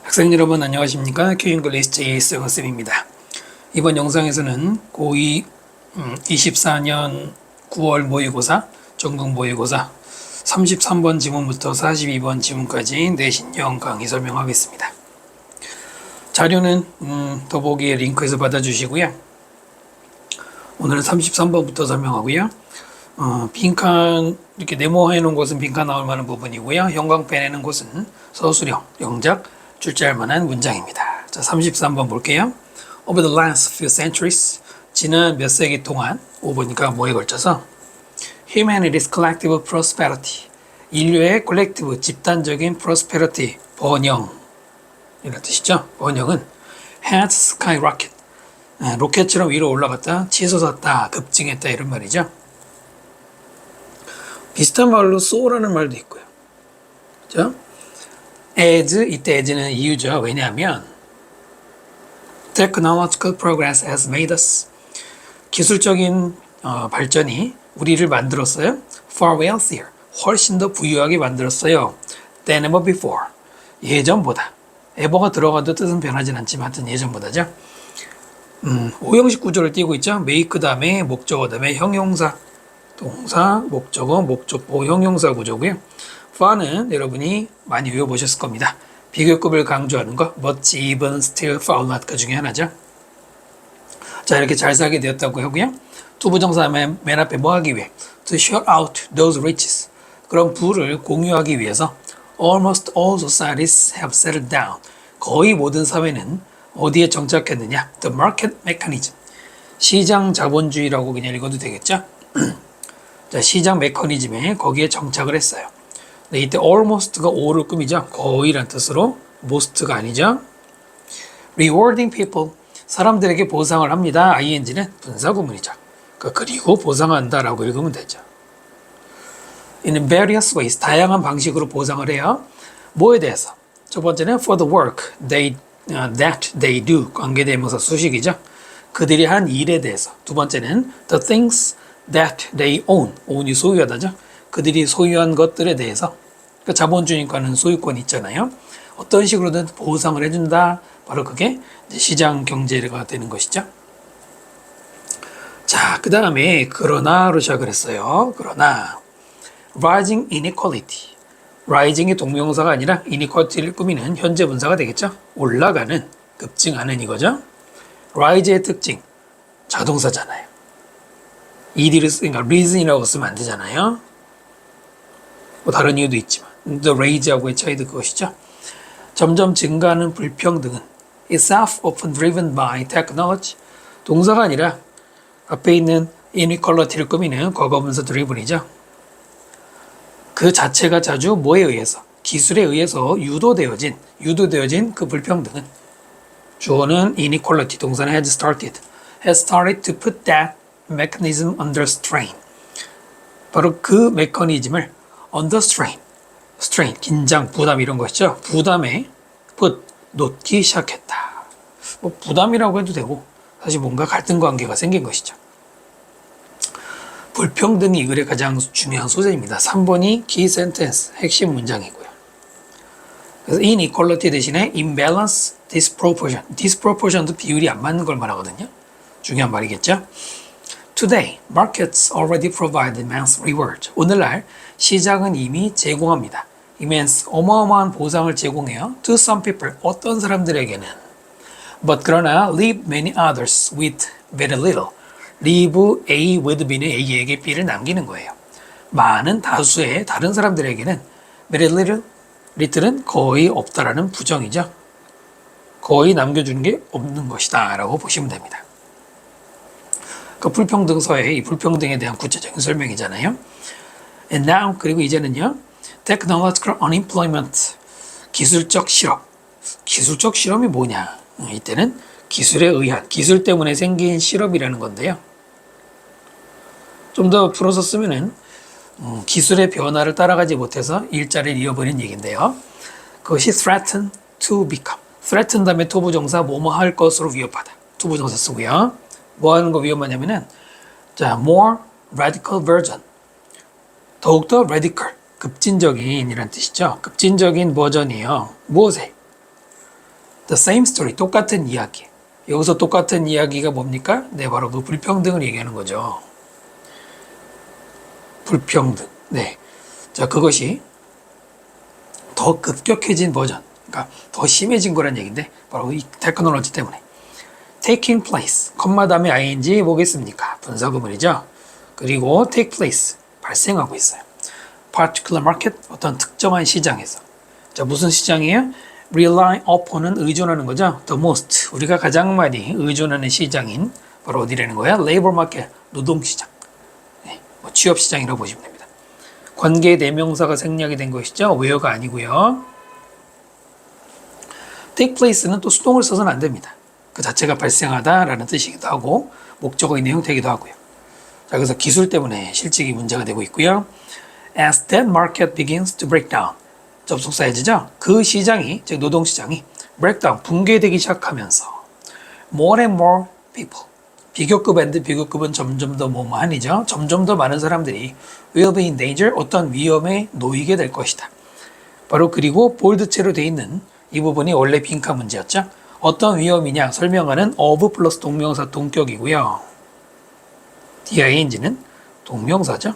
학생 여러분 안녕하십니까? 큐잉글리시 JS 영어쌤입니다. 이번 영상에서는 고2 24년 9월 모의고사, 전국 모의고사 33번 지문부터 42번 지문까지 내신형 강의 설명하겠습니다. 자료는 더보기에 링크에서 받아주시고요. 오늘은 33번부터 설명하고요. 빈칸 이렇게 네모해 놓은 곳은 빈칸 나올 만한 부분이고요. 형광펜 해놓은 곳은 서술형, 영작, 출제할 만한 문장입니다. 자, 33번 볼게요. Over the last few centuries, 지난 몇 세기 동안, 5번이니까 뭐에 걸쳐서 Humanity's collective prosperity, 인류의 collective, 집단적인 prosperity, 번영, 이런 뜻이죠. 번영은 had skyrocket, 로켓처럼 위로 올라갔다, 치솟았다, 급증했다 이런 말이죠. 비슷한 말로 so라는 말도 있고요. 그죠? as, 이때 as는 이유죠. 왜냐하면 technological progress has made us, 기술적인 발전이 우리를 만들었어요. far wealthier, 훨씬 더 부유하게 만들었어요. than ever before, 예전보다. ever가 들어가도 뜻은 변하진 않지만 하여튼 예전보다죠. 오형식 구조를 띄고 있죠. make 다음에 목적어 다음에 형용사, 동사, 목적어, 목적보, 형용사 구조고요. far는 여러분이 많이 외워보셨을 겁니다. 비교급을 강조하는 거, much, even, still, far not 그 중에 하나죠. 자, 이렇게 잘 살게 되었다고 하고요. 투부정사 맨 앞에 뭐 하기 위해? To share out those riches. 그런 부를 공유하기 위해서 almost all societies have settled down. 거의 모든 사회는 어디에 정착했느냐? The market mechanism. 시장 자본주의라고 그냥 읽어도 되겠죠? 자, 시장 메커니즘에 거기에 정착을 했어요. 네, 이때 almost가 all을 꾸미죠. 거의란 뜻으로 most가 아니죠. Rewarding people, 사람들에게 보상을 합니다. ing는 분사구문이죠. 그리고 보상한다라고 읽으면 되죠. In various ways, 다양한 방식으로 보상을 해요. 뭐에 대해서? 첫 번째는 for the work that they do, 관계대명사 수식이죠. 그들이 한 일에 대해서. 두 번째는 the things that they own, own이 소유하다죠. 그들이 소유한 것들에 대해서. 그러니까 자본주의과는 소유권이 있잖아요. 어떤 식으로든 보상을 해준다. 바로 그게 시장 경제가 되는 것이죠. 자, 그 다음에 그러나로 시작을 했어요. 그러나 rising inequality, rising이 동명사가 아니라 inequality를 꾸미는 현재 분사가 되겠죠. 올라가는, 급증하는 이거죠. rise의 특징, 자동사잖아요. ed를 쓰니까 reason이라고 쓰면 안 되잖아요. 뭐 다른 이유도 있지만 the raise하고의 차이도 그것이죠. 점점 증가하는 불평등은 itself often driven by technology, 동사가 아니라 앞에 있는 inequality를 꾸미는 과거분사 driven이죠. 그 자체가 자주 뭐에 의해서? 기술에 의해서 유도되어진 그 불평등은, 주어는 inequality, 동사는 has started to put that mechanism under strain. 바로 그 메커니즘을 under strain, 긴장, 부담 이런 것이죠. 부담에 놓기 시작했다. 뭐 부담이라고 해도 되고 사실 뭔가 갈등 관계가 생긴 것이죠. 불평등이 이 글의 가장 중요한 소재입니다. 3번이 key sentence, 핵심 문장이고요. 그래서 inequality 대신에 imbalance, disproportion도 비율이 안 맞는 걸 말하거든요. 중요한 말이겠죠. Today, markets already provide immense reward. 오늘날 시장은 이미 제공합니다. immense, 어마어마한 보상을 제공해요. To some people, 어떤 사람들에게는. But 그러나 leave many others with very little. leave A with B는 A에게 B를 남기는 거예요. 많은 다수의 다른 사람들에게는 very little은 거의 없다라는 부정이죠. 거의 남겨주는 게 없는 것이다 라고 보시면 됩니다. 그 불평등서의 이 불평등에 대한 구체적인 설명이잖아요. And now, 그리고 이제는요, technological unemployment, 기술적 실업. 기술적 실험이 뭐냐? 이때는 기술에 의한, 기술 때문에 생긴 실업이라는 건데요. 좀 더 풀어서 쓰면은 기술의 변화를 따라가지 못해서 일자리를 잃어버린 얘기인데요. 그것이 threaten to become. threaten 다음에 토부정사 뭐뭐 할 것으로 위협하다. 토부정사 쓰고요. 뭐 하는 거 위험하냐면은, 자, more radical version. 더욱더 radical, 급진적인 이란 뜻이죠. 급진적인 버전이에요. 무엇에? The same story, 똑같은 이야기. 여기서 똑같은 이야기가 뭡니까? 네, 바로 그 불평등을 얘기하는 거죠. 불평등. 네. 자, 그것이 더 급격해진 버전. 그러니까 더 심해진 거란 얘기인데, 바로 이 테크놀로지 때문에. taking place. 컴마 다음에 ing 뭐겠습니까? 분사구문이죠. 그리고 take place. 발생하고 있어요. particular market. 어떤 특정한 시장에서. 자, 무슨 시장이에요? rely upon은 의존하는 거죠. the most. 우리가 가장 많이 의존하는 시장인 바로 어디라는 거야? labor market. 노동시장. 네, 뭐 취업시장이라고 보시면 됩니다. 관계 대명사가 생략이 된 것이죠. where가 아니고요. take place는 또 수동을 써서는 안 됩니다. 그 자체가 발생하다라는 뜻이기도 하고 목적어인의 형태이기도 하고요. 자, 그래서 기술 때문에 실직이 문제가 되고 있고요. As that market begins to break down. 접속사 해지죠. 그 시장이, 즉 노동시장이 breakdown, 붕괴되기 시작하면서 more and more people. 비교급 앤드 비교급은 점점 더 뭐뭐한이죠. 점점 더 많은 사람들이 will be in danger, 어떤 위험에 놓이게 될 것이다. 바로 그리고 볼드체로 돼 있는 이 부분이 원래 빈카 문제였죠. 어떤 위험이냐 설명하는 of 플러스 동명사 동격이고요. DING는 동명사죠.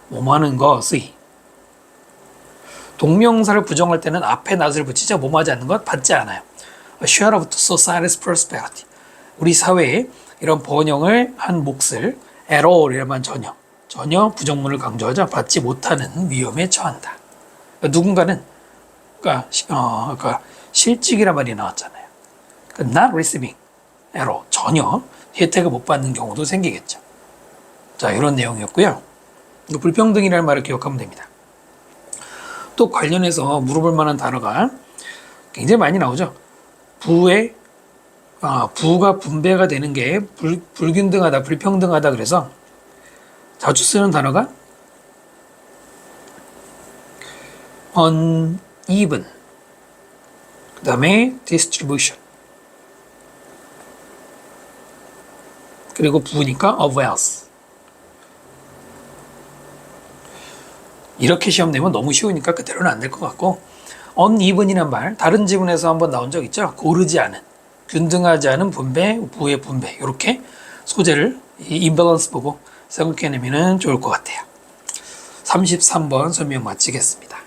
뭐하는 것의. 동명사를 부정할 때는 앞에 not을 붙이죠. 뭐하지 않는 것 받지 않아요. A share of society's prosperity. 우리 사회에 이런 번영을 한 몫을 at all이라면 전혀 부정문을 강조하자 받지 못하는 위험에 처한다. 그러니까 누군가는 그러니까 실직이란 말이 나왔잖아요. 그러니까 not receiving at all, 전혀 혜택을 못 받는 경우도 생기겠죠. 자, 이런 내용이었고요. 불평등이라는 말을 기억하면 됩니다. 또 관련해서 물어볼 만한 단어가 굉장히 많이 나오죠. 부가 분배가 되는 게 불균등하다, 불평등하다 그래서 자주 쓰는 단어가 uneven, 그 다음에 distribution, 그리고 부니까 of wealth. 이렇게 시험 내면 너무 쉬우니까 그대로는 안 될 것 같고, uneven이란 말 다른 지문에서 한번 나온 적 있죠. 고르지 않은, 균등하지 않은 분배, 부의 분배, 이렇게 소재를 임밸런스 보고 생각해내면 좋을 것 같아요. 33번 설명 마치겠습니다.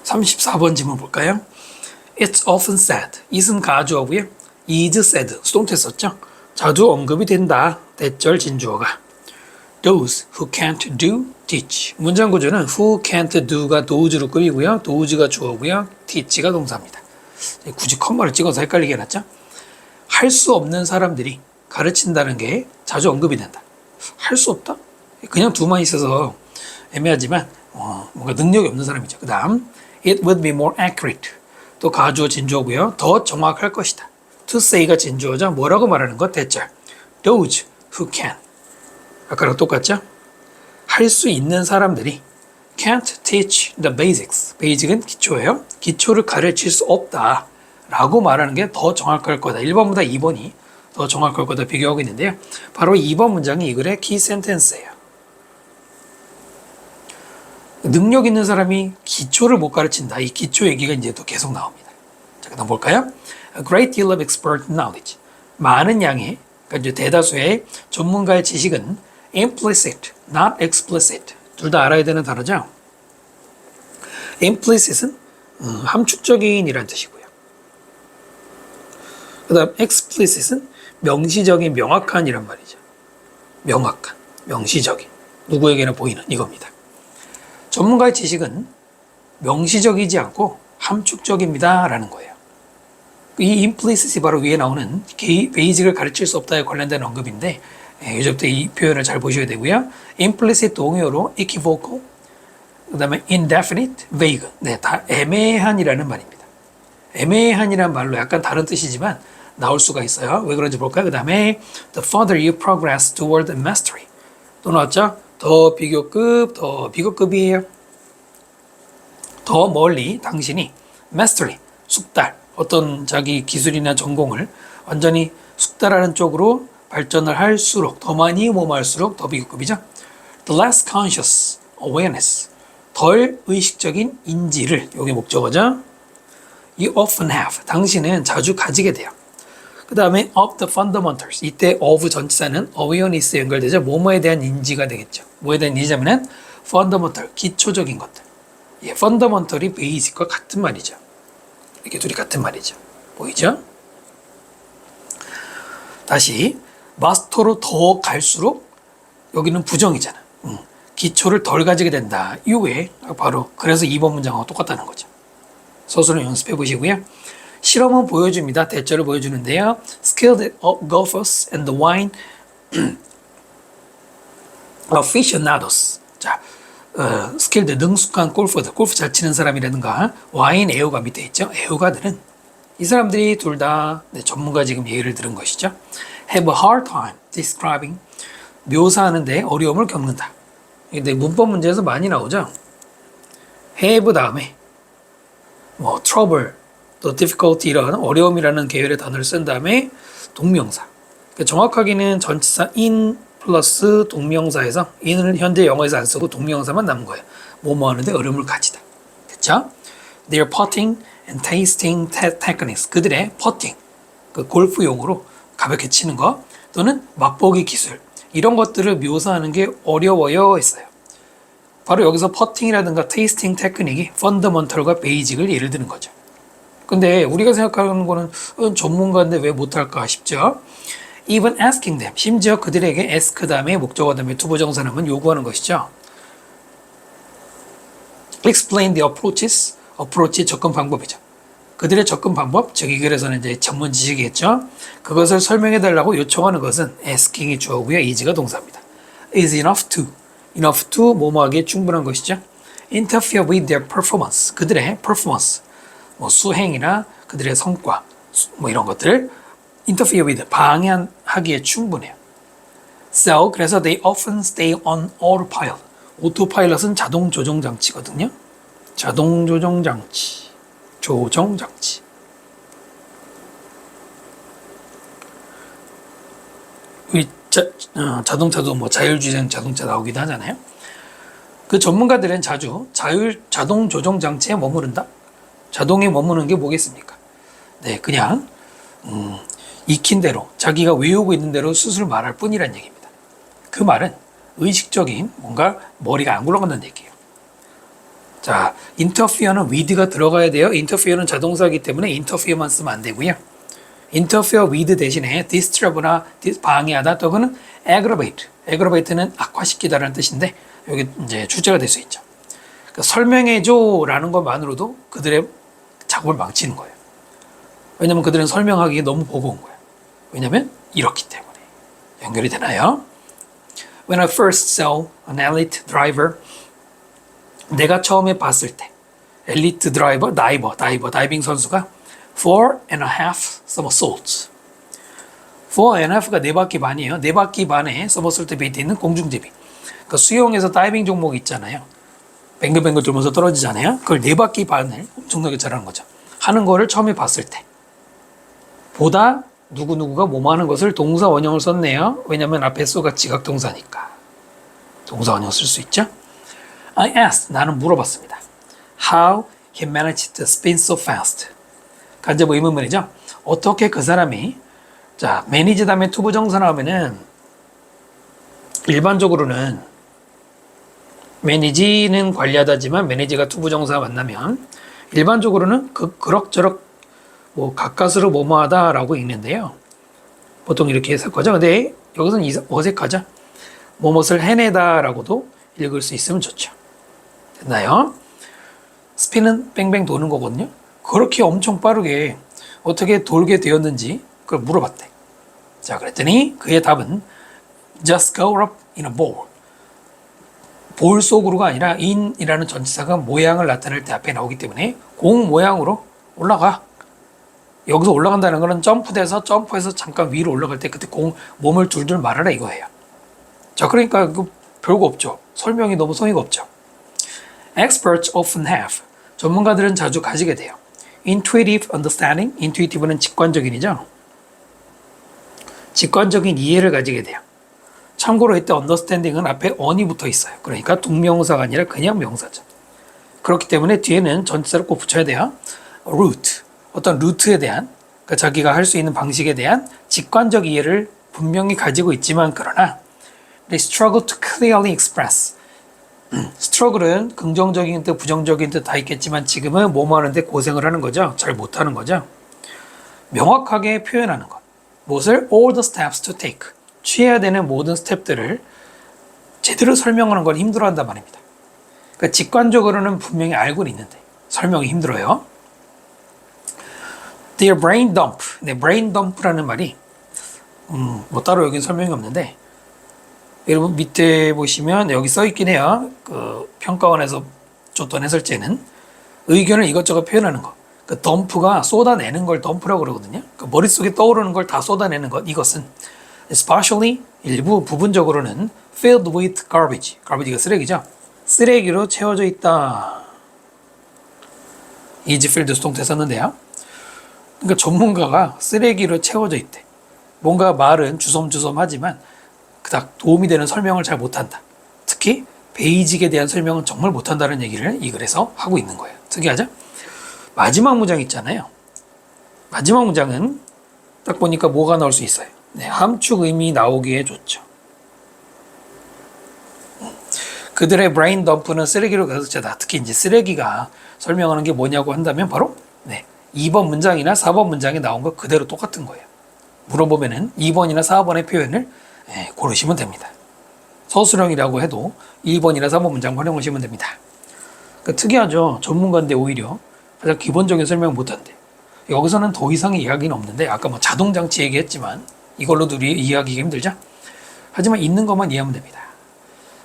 34번 지문 볼까요? It's often said. it은 가주어고요. is said. 수동태 썼죠. 자주 언급이 된다. 대절 진주어가. Those who can't do, teach. 문장 구조는 who can't do가 does로 꾸미고요. does가 주어고요. teach가 동사입니다. 굳이 컴마를 찍어서 헷갈리게 해놨죠. 할 수 없는 사람들이 가르친다는 게 자주 언급이 된다. 할 수 없다? 그냥 두만 있어서 애매하지만 뭔가 능력이 없는 사람이죠. 그 다음 it would be more accurate. 또 가주어 진주어고요. 더 정확할 것이다. to say가 진주어죠. 뭐라고 말하는 것? 대절. those who can. 아까랑 똑같죠? 할 수 있는 사람들이 can't teach the basics. 베이직은 기초예요. 기초를 가르칠 수 없다 라고 말하는 게 더 정확할 거다. 1번보다 2번이 더 정확할 거다 비교하고 있는데요. 바로 2번 문장이 이 글의 키 센텐스예요. 능력 있는 사람이 기초를 못 가르친다. 이 기초 얘기가 이제 또 계속 나옵니다. 자, 그다음 볼까요? A great deal of expert knowledge. 많은 양의, 그러니까 이제 대다수의 전문가의 지식은 implicit, not explicit. 둘 다 알아야 되는 단어죠. implicit은 함축적인이란 뜻이고요. 그 다음 explicit은 명시적인, 명확한이란 말이죠. 명확한, 명시적인. 누구에게나 보이는 이겁니다. 전문가의 지식은 명시적이지 않고 함축적입니다 라는 거예요. 이 implicit이 바로 위에 나오는 베이직을 가르칠 수 없다에 관련된 언급인데 이제부터 이 표현을 잘 보셔야 되고요. implicit 동의어로 equivocal, 그 다음에 indefinite, vague. 네, 다 애매한이라는 말입니다. 애매한이라는 말로 약간 다른 뜻이지만 나올 수가 있어요. 왜 그런지 볼까요? 그 다음에 the further you progress toward mastery. 또 나왔죠? 더 비교급, 더 비교급이에요. 더 멀리 당신이 mastery, 숙달, 어떤 자기 기술이나 전공을 완전히 숙달하는 쪽으로 발전을 할수록, 더 많이 모험할수록 더 비교급이죠. The less conscious awareness, 덜 의식적인 인지를, 이게 목적어죠. You often have. 당신은 자주 가지게 돼요. 그 다음에 of the fundamentals. 이때 of 전치사는 awareness에 연결되죠. 뭐뭐에 대한 인지가 되겠죠. 뭐에 대한 인지냐면은 fundamental, 기초적인 것들. 예, fundamental이 basic과 같은 말이죠. 이렇게 둘이 같은 말이죠. 보이죠? 다시 마스터로 더 갈수록 여기는 부정이잖아. 기초를 덜 가지게 된다. 이후에 바로 그래서 2번 문장하고 똑같다는 거죠. 서술은 연습해 보시고요. 실험은 보여줍니다. 대처를 보여주는데요. Skilled golfers and the wine aficionados. 자, skilled 능숙한 골퍼들, 골프 잘 치는 사람이라든가 와인 애호가 밑에 있죠. 애호가들은 이 사람들이 둘 다 전문가 지금 예를 들은 것이죠. Have a hard time describing. 묘사하는데 어려움을 겪는다. 근데 문법 문제에서 많이 나오죠. have 다음에 뭐 trouble, 또 difficulty 이런 어려움이라는 계열의 단어를 쓴 다음에 동명사. 그러니까 정확하게는 전치사 in 플러스 동명사에서 in을 현재 영어에서 안 쓰고 동명사만 남은 거예요. 뭐뭐 하는데 어려움을 가지다. 됐죠? Their putting and tasting techniques. 그들의 putting, 그 골프용으로 가볍게 치는 거 또는 맛보기 기술 이런 것들을 묘사하는 게 어려워요 했어요. 바로 여기서 퍼팅이라든가 테이스팅 테크닉이 펀더먼털과 베이직을 예를 드는 거죠. 근데 우리가 생각하는 거는 전문가인데 왜 못할까 싶죠. Even asking them, 심지어 그들에게 ask 다음에 목적어 다음에 투부정사는 요구하는 것이죠. Explain the approaches, approach 접근 방법이죠. 그들의 접근 방법, 즉 이 글에서는 이제 전문 지식이겠죠. 그것을 설명해 달라고 요청하는 것은 asking이 주어고요, is가 동사입니다. Is enough to, enough to 뭐뭐하기에 충분한 것이죠. Interfere with their performance, 그들의 performance, 뭐 수행이나 그들의 성과, 뭐 이런 것들을 interfere with, 방해하기에 충분해요. So, 그래서 they often stay on autopilot. 오토파일럿은 자동 조정 장치거든요. 자동 조정 장치. 조정장치. 우리 자동차도 뭐 자율주행 자동차 나오기도 하잖아요. 그 전문가들은 자주 자동 조정장치에 머무른다. 자동에 머무는 게 뭐겠습니까? 네, 그냥 익힌 대로 자기가 외우고 있는 대로 스스로 말할 뿐이란 얘기입니다. 그 말은 의식적인 뭔가 머리가 안 굴러간다는 얘기예요. 자, interfere는 with가 들어가야 돼요. interfere는 자동사이기 때문에 interfere만 쓰면 안 되고요. interfere with 대신에 disturb나 방해하다 또는 aggravate. aggravate는 악화시키다라는 뜻인데 여기 이제 주제가 될 수 있죠. 그러니까 설명해줘라는 것만으로도 그들의 작업을 망치는 거예요. 왜냐면 그들은 설명하기에 너무 버거운 거예요. 왜냐면 이렇기 때문에. 연결이 되나요? When I first saw an elite driver, 내가 처음에 봤을 때 엘리트 드라이버, 다이빙 선수가 4.5 somersaults. 4.5가 4바퀴 반이에요. 4바퀴 반에 somersault 베이트 있는 공중제비. 그러니까 수영에서 다이빙 종목 있잖아요. 뱅글뱅글 돌면서 떨어지잖아요. 그걸 4바퀴 반을 엄청나게 잘하는 거죠. 하는 거를 처음에 봤을 때 보다 누구누구가 뭐뭐 하는 것을 동사 원형을 썼네요. 왜냐면 앞에 쏘가 지각동사니까. 동사 원형 쓸 수 있죠. I asked, 나는 물어봤습니다. How he managed to spin so fast. 간접 의문문이죠. 어떻게 그 사람이 자, manage 다음에 투부정사 나오면은 일반적으로는 manage는 관리하다지만 manage가 투부정사 만나면 일반적으로는 그럭저럭 뭐 가까스로 뭐뭐하다라고 읽는데요. 보통 이렇게 해석할 거죠. 근데 여기서는 어색하죠. 뭐뭇을 해내다라고도 읽을 수 있으면 좋죠. 됐나요? 스피는 뺑뺑 도는 거거든요. 그렇게 엄청 빠르게 어떻게 돌게 되었는지 그걸 물어봤대. 자, 그랬더니 그의 답은 just go up in a bowl. 볼 속으로가 아니라 in이라는 전치사가 모양을 나타낼 때 앞에 나오기 때문에 공 모양으로 올라가. 여기서 올라간다는 거는 점프해서 잠깐 위로 올라갈 때 그때 몸을 둘둘 말아라 이거예요. 자, 그러니까 별거 없죠. 설명이 너무 성의가 없죠. Experts often have. 전문가들은 자주 가지게 돼요. Intuitive understanding. intuitive는 직관적인이죠. 직관적인 이해를 가지게 돼요. 참고로 이때 understanding은 앞에 on이 붙어 있어요. 그러니까 동명사가 아니라 그냥 명사죠. 그렇기 때문에 뒤에는 전치사를 꼭 붙여야 돼요. root. 어떤 루트에 대한, 그러니까 자기가 할 수 있는 방식에 대한 직관적 이해를 분명히 가지고 있지만, 그러나 they struggle to clearly express. struggle은 긍정적인 뜻, 부정적인 뜻 다 있겠지만 지금은 뭐뭐 하는데 고생을 하는 거죠. 잘 못하는 거죠. 명확하게 표현하는 것. 무엇을? all the steps to take. 취해야 되는 모든 스텝들을 제대로 설명하는 걸 힘들어한단 말입니다. 그러니까 직관적으로는 분명히 알고는 있는데 설명이 힘들어요. Their brain dump. 네, brain dump라는 말이 뭐 따로 여긴 설명이 없는데 여러분 밑에 보시면 여기 써 있긴 해요. 그 평가원에서 줬던 해설제는 의견을 이것저것 표현하는 거. 그 덤프가 쏟아내는 걸 덤프라고 그러거든요. 그 머릿속에 떠오르는 걸 다 쏟아내는 것. 이것은 is partially 일부 부분적으로는 filled with garbage. garbage가 쓰레기죠. 쓰레기로 채워져 있다. is filled 수동태 썼는데요. 그러니까 전문가가 쓰레기로 채워져 있대. 뭔가 말은 주섬주섬하지만 그닥 도움이 되는 설명을 잘 못한다. 특히 베이직에 대한 설명은 정말 못한다는 얘기를 이 글에서 하고 있는 거예요. 특이하죠? 마지막 문장 있잖아요. 마지막 문장은 딱 보니까 뭐가 나올 수 있어요. 네, 함축 의미 나오기에 좋죠. 그들의 브레인 덤프는 쓰레기로 가득차다. 특히 이제 쓰레기가 설명하는 게 뭐냐고 한다면 바로 2번 문장이나 4번 문장에 나온 거 그대로 똑같은 거예요. 물어보면은 2번이나 4번의 표현을 고르시면 됩니다. 서술형이라고 해도 1번이나 3번 문장 활용하시면 됩니다. 그러니까 특이하죠. 전문가인데 오히려 가장 기본적인 설명 못한대. 여기서는 더 이상의 이야기는 없는데 아까 뭐 자동장치 얘기했지만 이걸로도 우리 이해하기 힘들죠. 하지만 있는 것만 이해하면 됩니다.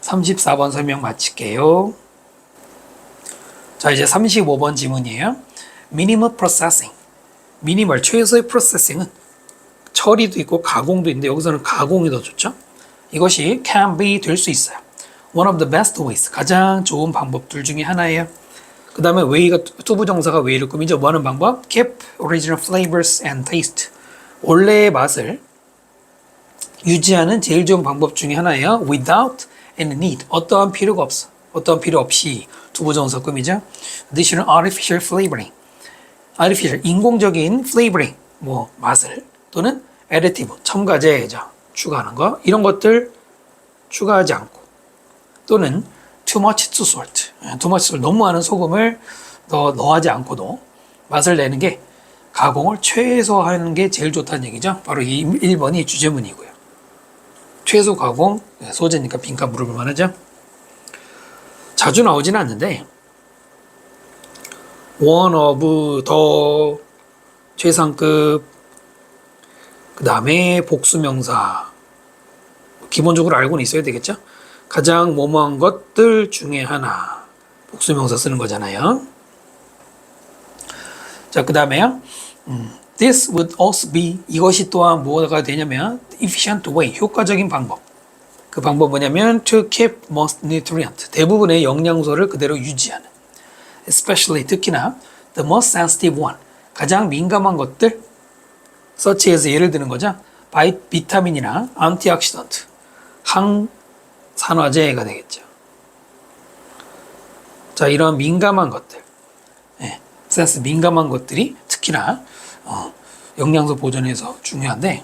34번 설명 마칠게요. 자, 이제 35번 지문이에요. Minimal processing. 미니멀 최소의 프로세싱은 처리도 있고 가공도 있는데 여기서는 가공이 더 좋죠. 이것이 can be 될 수 있어요. One of the best ways. 가장 좋은 방법들 중에 하나예요. 그 다음에 way가 투부정사가 way를 꾸미죠. 뭐 하는 방법? Keep original flavors and taste. 원래의 맛을 유지하는 제일 좋은 방법 중에 하나예요. Without any need. 어떠한 필요가 없어. 어떠한 필요 없이 투부정사 꾸미죠. Additional artificial flavoring. artificial 인공적인 flavoring. 뭐 맛을 또는 additive 첨가제죠. 추가하는 거. 이런 것들 추가하지 않고 또는 too much to salt. too much salt. 너무 많은 소금을 넣어하지 않고도 맛을 내는 게 가공을 최소화하는 게 제일 좋다는 얘기죠. 바로 이 1번이 주제문이고요. 최소 가공, 소재니까 빈칸 물어볼 만하죠. 자주 나오지는 않는데 one of, 더, 최상급, 그 다음에 복수명사. 기본적으로 알고는 있어야 되겠죠? 가장 뭐뭐한 것들 중에 하나. 복수명사 쓰는 거잖아요. 자, 그 다음에요. This would also be, 이것이 또한 뭐가 되냐면 efficient way, 효과적인 방법. 그 방법 뭐냐면 to keep most nutrient, 대부분의 영양소를 그대로 유지하는. Especially, 특히나 the most sensitive one, 가장 민감한 것들, such as 예를 드는 거죠. 비타민이나 antioxidant, 항산화제가 되겠죠. 자, 이런 민감한 것들, 센스 민감한 것들이 특히나 영양소 보존에서 중요한데,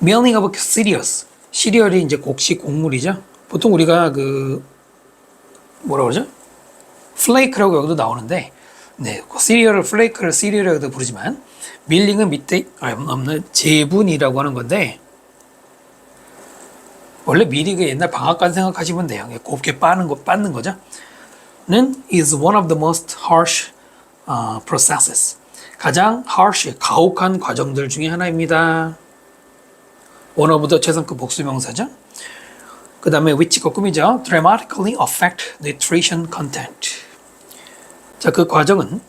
meaning of cereals, 시리얼이 이제 곡식 곡물이죠. 보통 우리가 그 뭐라 그러죠? 플레이크라고 여기도 나오는데, 시리얼을 플레이크를 시리얼이라고도 부르지만 밀링은 밑에 없는 제분이라고 하는 건데, 원래 미리 그 옛날 방앗간 생각하시면 돼요. 곱게 빻는 거죠. 는 is one of the most harsh processes. 가장 harsh, 가혹한 과정들 중에 하나입니다. one of the 최상급 복수명사죠. 그 다음에 which가 꾸미죠. dramatically affect nutrition content. 자, 그 과정은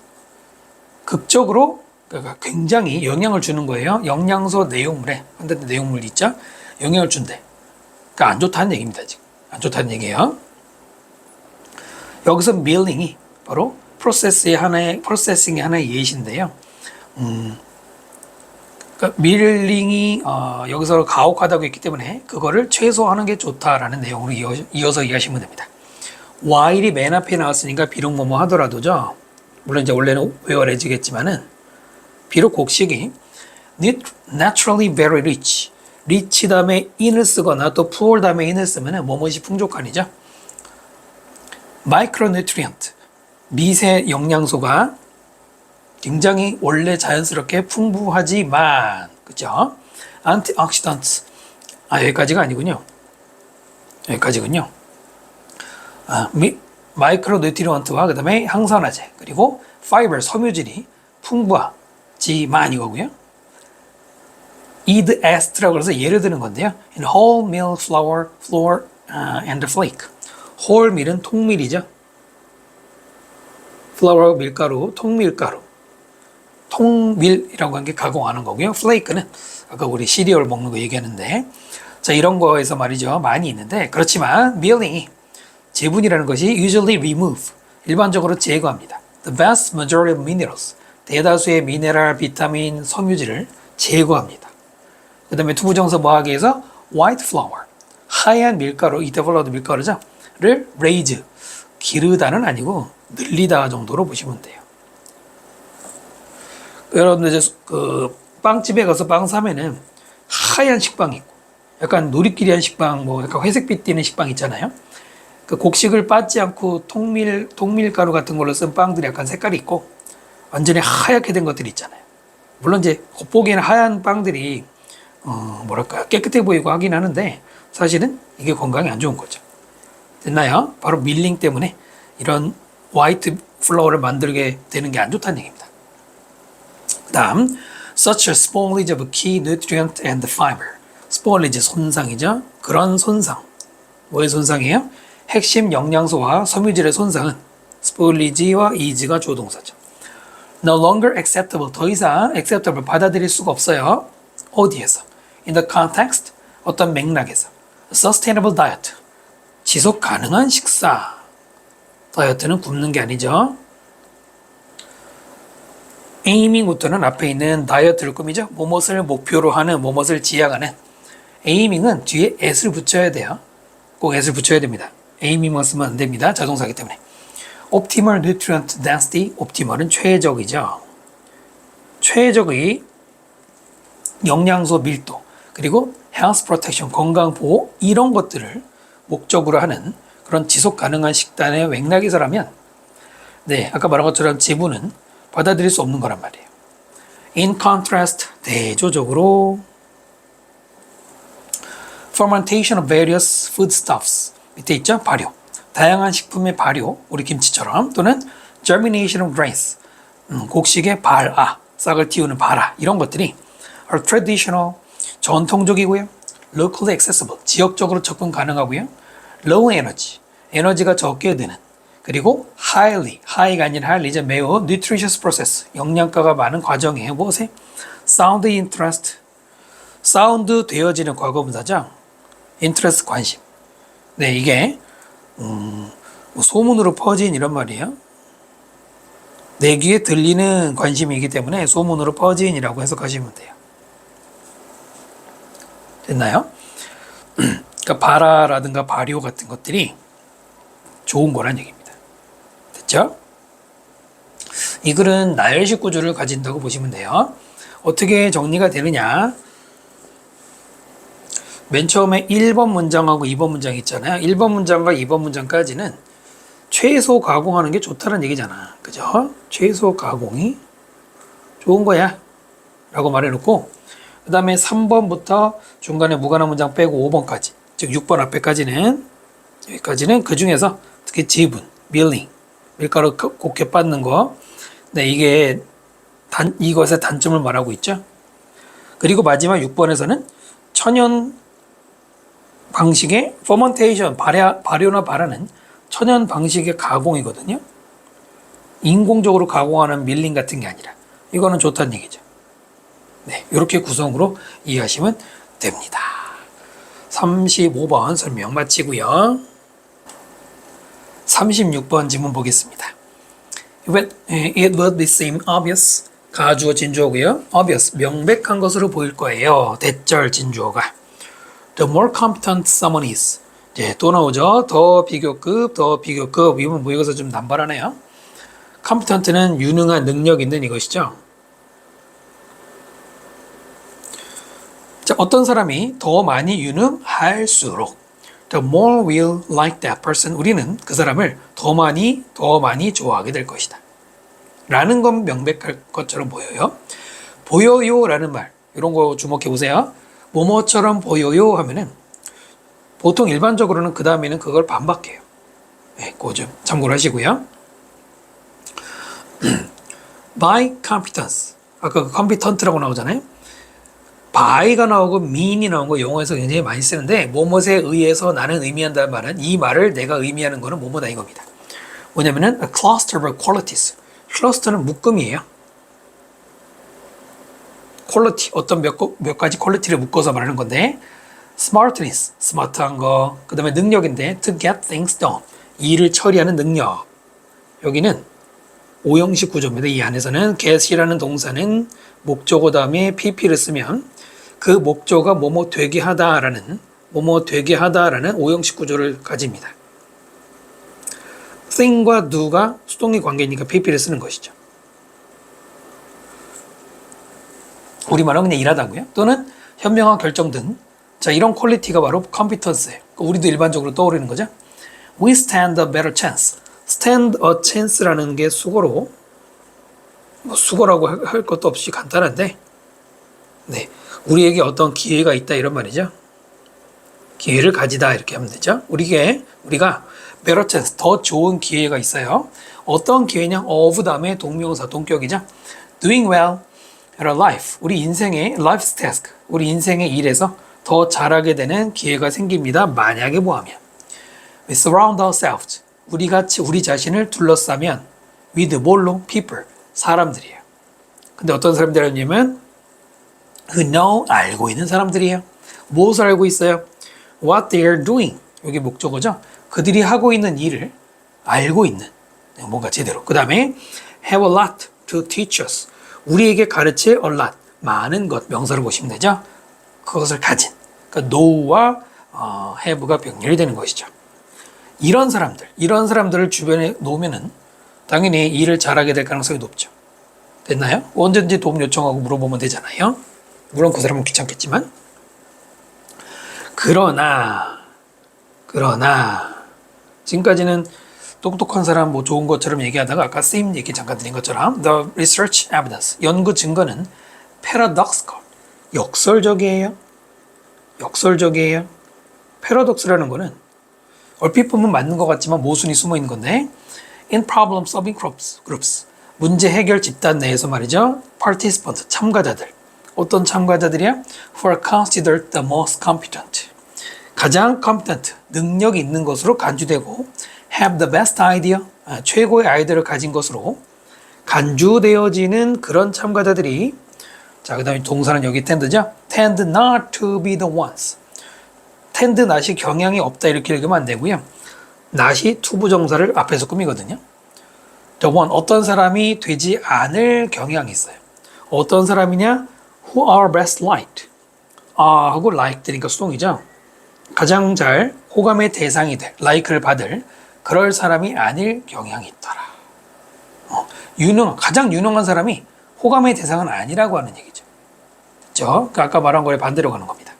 극적으로 그러니까 굉장히 영향을 주는 거예요. 영양소 내용물에, 한데 내용물 있죠? 영향을 준대. 그러니까 안 좋다는 얘기입니다. 지금 안 좋다는 얘기예요. 여기서 milling이 바로 프로세싱의 하나의 예시인데요. 그러니까 밀링이 여기서 가혹하다고 했기 때문에 그거를 최소화하는 게 좋다라는 내용으로 이어서 이해하시면 됩니다. while이 맨 앞에 나왔으니까 비록 뭐뭐 하더라도죠. 물론 이제 원래는 외워내지겠지만은 비록 곡식이 naturally very rich, rich 다음에 in을 쓰거나 또 poor 다음에 in을 쓰면은 뭐뭐이 풍족한이죠. micronutrient, 미세 영양소가 굉장히 원래 자연스럽게 풍부하지만, 그죠? antioxidants, 여기까지가 아니군요. 여기까지군요. 마이크로뉴트리언트와 그 다음에 항산화제 그리고 파이버 섬유질이 풍부하지만 이거고요. eat est라고 해서 예를 드는 건데요. in whole meal flour and flake. whole meal은 통밀이죠. flour 밀가루, 통밀가루. 통밀이라고 한 게 가공하는 거고요. flake는 아까 우리 시리얼 먹는 거 얘기하는데, 자, 이런 거에서 말이죠. 많이 있는데, 그렇지만 밀링이 제분이라는 것이 usually remove, 일반적으로 제거합니다. The vast majority of minerals, 대다수의 미네랄, 비타민, 섬유질을 제거합니다. 그 다음에 투부정사 뭐하기에서 white flour, 하얀 밀가루, 이태블러드 밀가루죠. 를 raise, 기르다는 아니고 늘리다 정도로 보시면 돼요. 여러분들 이제 그 빵집에 가서 빵 사면은 하얀 식빵이 있고, 약간 누리끼리한 식빵, 뭐 약간 회색빛 띠는 식빵 있잖아요. 그 곡식을 빻지 않고 통밀가루 같은 걸로 쓴 빵들이 약간 색깔이 있고 완전히 하얗게 된 것들이 있잖아요. 물론 이제 겉보기에는 하얀 빵들이 뭐랄까 깨끗해 보이고 하긴 하는데 사실은 이게 건강에 안 좋은 거죠. 됐나요? 바로 밀링 때문에 이런 화이트 플라워를 만들게 되는 게 안 좋다는 얘기입니다. 그 다음 such a spoilage of key nutrient and fiber. spoilage 손상이죠. 그런 손상. 뭐의 손상이에요? 핵심 영양소와 섬유질의 손상은 spoilage와 is가 조동사죠. no longer acceptable. 더 이상 acceptable 받아들일 수가 없어요. 어디에서? in the context, 어떤 맥락에서. sustainable diet, 지속 가능한 식사. 다이어트는 굶는 게 아니죠. 에이밍부터는 앞에 있는 다이어트를 꾸미죠. 뭐뭇을 목표로 하는, 뭐뭇을 지향하는. 에이밍은 뒤에 at을 붙여야 돼요. 꼭 at을 붙여야 됩니다. 에이밍만 쓰면 안 됩니다. 자동사기 때문에. optimal nutrient density, optimal은 최적이죠. 최적의 영양소 밀도, 그리고 health protection, 건강 보호, 이런 것들을 목적으로 하는 그런 지속 가능한 식단의 맥락에서라면, 네, 아까 말한 것처럼 지분은 받아들일 수 없는 거란 말이에요. In contrast, 대조적으로 fermentation of various foodstuffs, 밑에 있죠? 발효. 다양한 식품의 발효, 우리 김치처럼, 또는 germination of grains, 곡식의 발아, 싹을 틔우는 발아, 이런 것들이 are traditional, 전통적이고요. locally accessible, 지역적으로 접근 가능하고요. low energy, 에너지가 적게 드는, 그리고 high가 아닌 highly죠. 매우 nutritious process, 영양가가 많은 과정이에요. 무엇에? sound interest, sound 되어지는 과거분사죠. interest, 관심. 네, 이게 뭐 소문으로 퍼진 이런 말이에요. 내 귀에 들리는 관심이기 때문에 소문으로 퍼진이라고 해석하시면 돼요. 됐나요? 그러니까 발화라든가 발효 같은 것들이 좋은 거란 얘기입니다. 됐죠? 이 글은 나열식 구조를 가진다고 보시면 돼요. 어떻게 정리가 되느냐? 맨 처음에 1번 문장하고 2번 문장 있잖아요. 1번 문장과 2번 문장까지는 최소 가공하는 게 좋다는 얘기잖아. 그죠? 최소 가공이 좋은 거야. 라고 말해놓고, 그 다음에 3번부터 중간에 무관한 문장 빼고 5번까지, 즉 6번 앞에까지는, 여기까지는 그 중에서 특히 지분, 밀링, 밀가루 곱게 빻는 거, 네, 이게 이것의 단점을 말하고 있죠. 그리고 마지막 6번에서는 천연 방식의 fermentation, 발효나 발화는 천연 방식의 가공이거든요. 인공적으로 가공하는 밀링 같은 게 아니라 이거는 좋다는 얘기죠. 네, 이렇게 구성으로 이해하시면 됩니다. 35번 설명 마치고요. 36번 지문 보겠습니다. It will be seem obvious, 가주어 진주어고요. obvious, 명백한 것으로 보일 거예요. 대절 진주어가. The more competent someone is. 이제 또 나오죠. 더 비교급. 이건 모의고사 좀 남발하네요. competent는 유능한, 능력 있는 이것이죠. 자, 어떤 사람이 더 많이 유능할수록 the more we'll like that person, 우리는 그 사람을 더 많이 좋아하게 될 것이다. 라는 건 명백할 것처럼 보여요. 보여요 라는 말, 이런 거 주목해 보세요. 뭐뭐처럼 보여요 하면은 보통 일반적으로는 그 다음에는 그걸 반박해요. 네, 그거 좀 참고를 하시고요. by competence, 아까 그 competent라고 나오잖아요. by가 나오고 mean이 나온 거 영어에서 굉장히 많이 쓰는데, 뭐뭇에 의해서 나는 의미한다는 말은 이 말을 내가 의미하는 거는 뭐뭐다 이겁니다. 뭐냐면은 a cluster of qualities. 클러스터는 묶음이에요. 퀄리티, 어떤 몇 가지 퀄리티를 묶어서 말하는 건데, smartness, 스마트한 거, 그 다음에 능력인데 to get things done, 일을 처리하는 능력. 여기는 오형식 구조입니다. 이 안에서는 get이라는 동사는 목적어 다음에 pp를 쓰면 그 목적어가 뭐뭐 되게 하다라는 오형식 구조를 가집니다. thing과 do가 수동의 관계니까 pp를 쓰는 것이죠. 우리말은 그냥 일하다고요. 또는 현명한 결정 등. 자, 이런 퀄리티가 바로 competence예요. 우리도 일반적으로 떠오르는 거죠. We stand a better chance. stand a chance라는 게 수거로, 뭐 수거라고 할 것도 없이 간단한데, 네, 우리에게 어떤 기회가 있다 이런 말이죠. 기회를 가지다 이렇게 하면 되죠. 우리가 better chance, 더 좋은 기회가 있어요. 어떤 기회냐? of 다음에 동명사, 동격이죠. doing well at our life, 우리 인생의 life's task, 우리 인생의 일에서 더 잘하게 되는 기회가 생깁니다. 만약에 뭐하면 we surround ourselves, 우리 자신을 둘러싸면 with 뭘로? people, 사람들이에요. 근데 어떤 사람들이냐면 who know, 알고 있는 사람들이에요. 무엇을 알고 있어요? what they are doing, 여기 목적어죠. 그들이 하고 있는 일을 알고 있는, 뭔가 제대로. 그 다음에 have a lot to teach us, 우리에게 가르칠 a lot, 많은 것, 명사를 보시면 되죠. 그것을 가진, 그러니까 know와 have가 병렬이 되는 것이죠. 이런 사람들을 주변에 놓으면은 당연히 일을 잘하게 될 가능성이 높죠. 됐나요? 언제든지 도움 요청하고 물어보면 되잖아요. 물론 그 사람은 귀찮겠지만. 그러나 지금까지는 똑똑한 사람, 뭐 좋은 것처럼 얘기하다가 아까 쌤 얘기 잠깐 드린 것처럼 the research evidence, 연구 증거는 paradoxical, 역설적이에요. paradox라는 거는 얼핏 보면 맞는 것 같지만 모순이 숨어 있는 건데, in problem solving groups, 문제 해결 집단 내에서 말이죠. participant, 참가자들. 어떤 참가자들이야? who are considered the most competent, 가장 competent, 능력이 있는 것으로 간주되고 have the best idea, 최고의 아이디어를 가진 것으로 간주되어지는 그런 참가자들이, 자, 그 다음에 동사는 여기 tend죠. tend not to be the ones. tend not이 경향이 없다 이렇게 읽으면 안 되고요. not이 투부정사를 앞에서 꾸미거든요. the one, 어떤 사람이 되지 않을 경향이 있어요. 어떤 사람이냐? who are best liked. 하고 like 되니까 수동이죠. 가장 잘 호감의 대상이 될, like를 받을 그럴 사람이 아닐 경향이 있더라. 가장 유능한 사람이 호감의 대상은 아니라고 하는 얘기죠. 그렇죠? 그러니까 아까 말한 거에 반대로 가는 겁니다.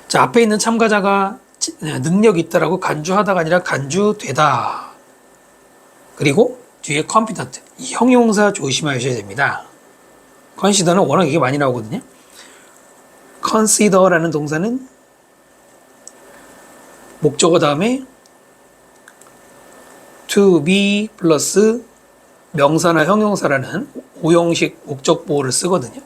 자, 앞에 있는 참가자가 능력이 있다라고 간주하다가 아니라 간주되다. 그리고 뒤에 competent, 이 형용사 조심하셔야 됩니다. consider는 워낙 이게 많이 나오거든요. consider라는 동사는 목적어 다음에 to be 플러스 명사나 형용사라는 오형식 목적 보호를 쓰거든요.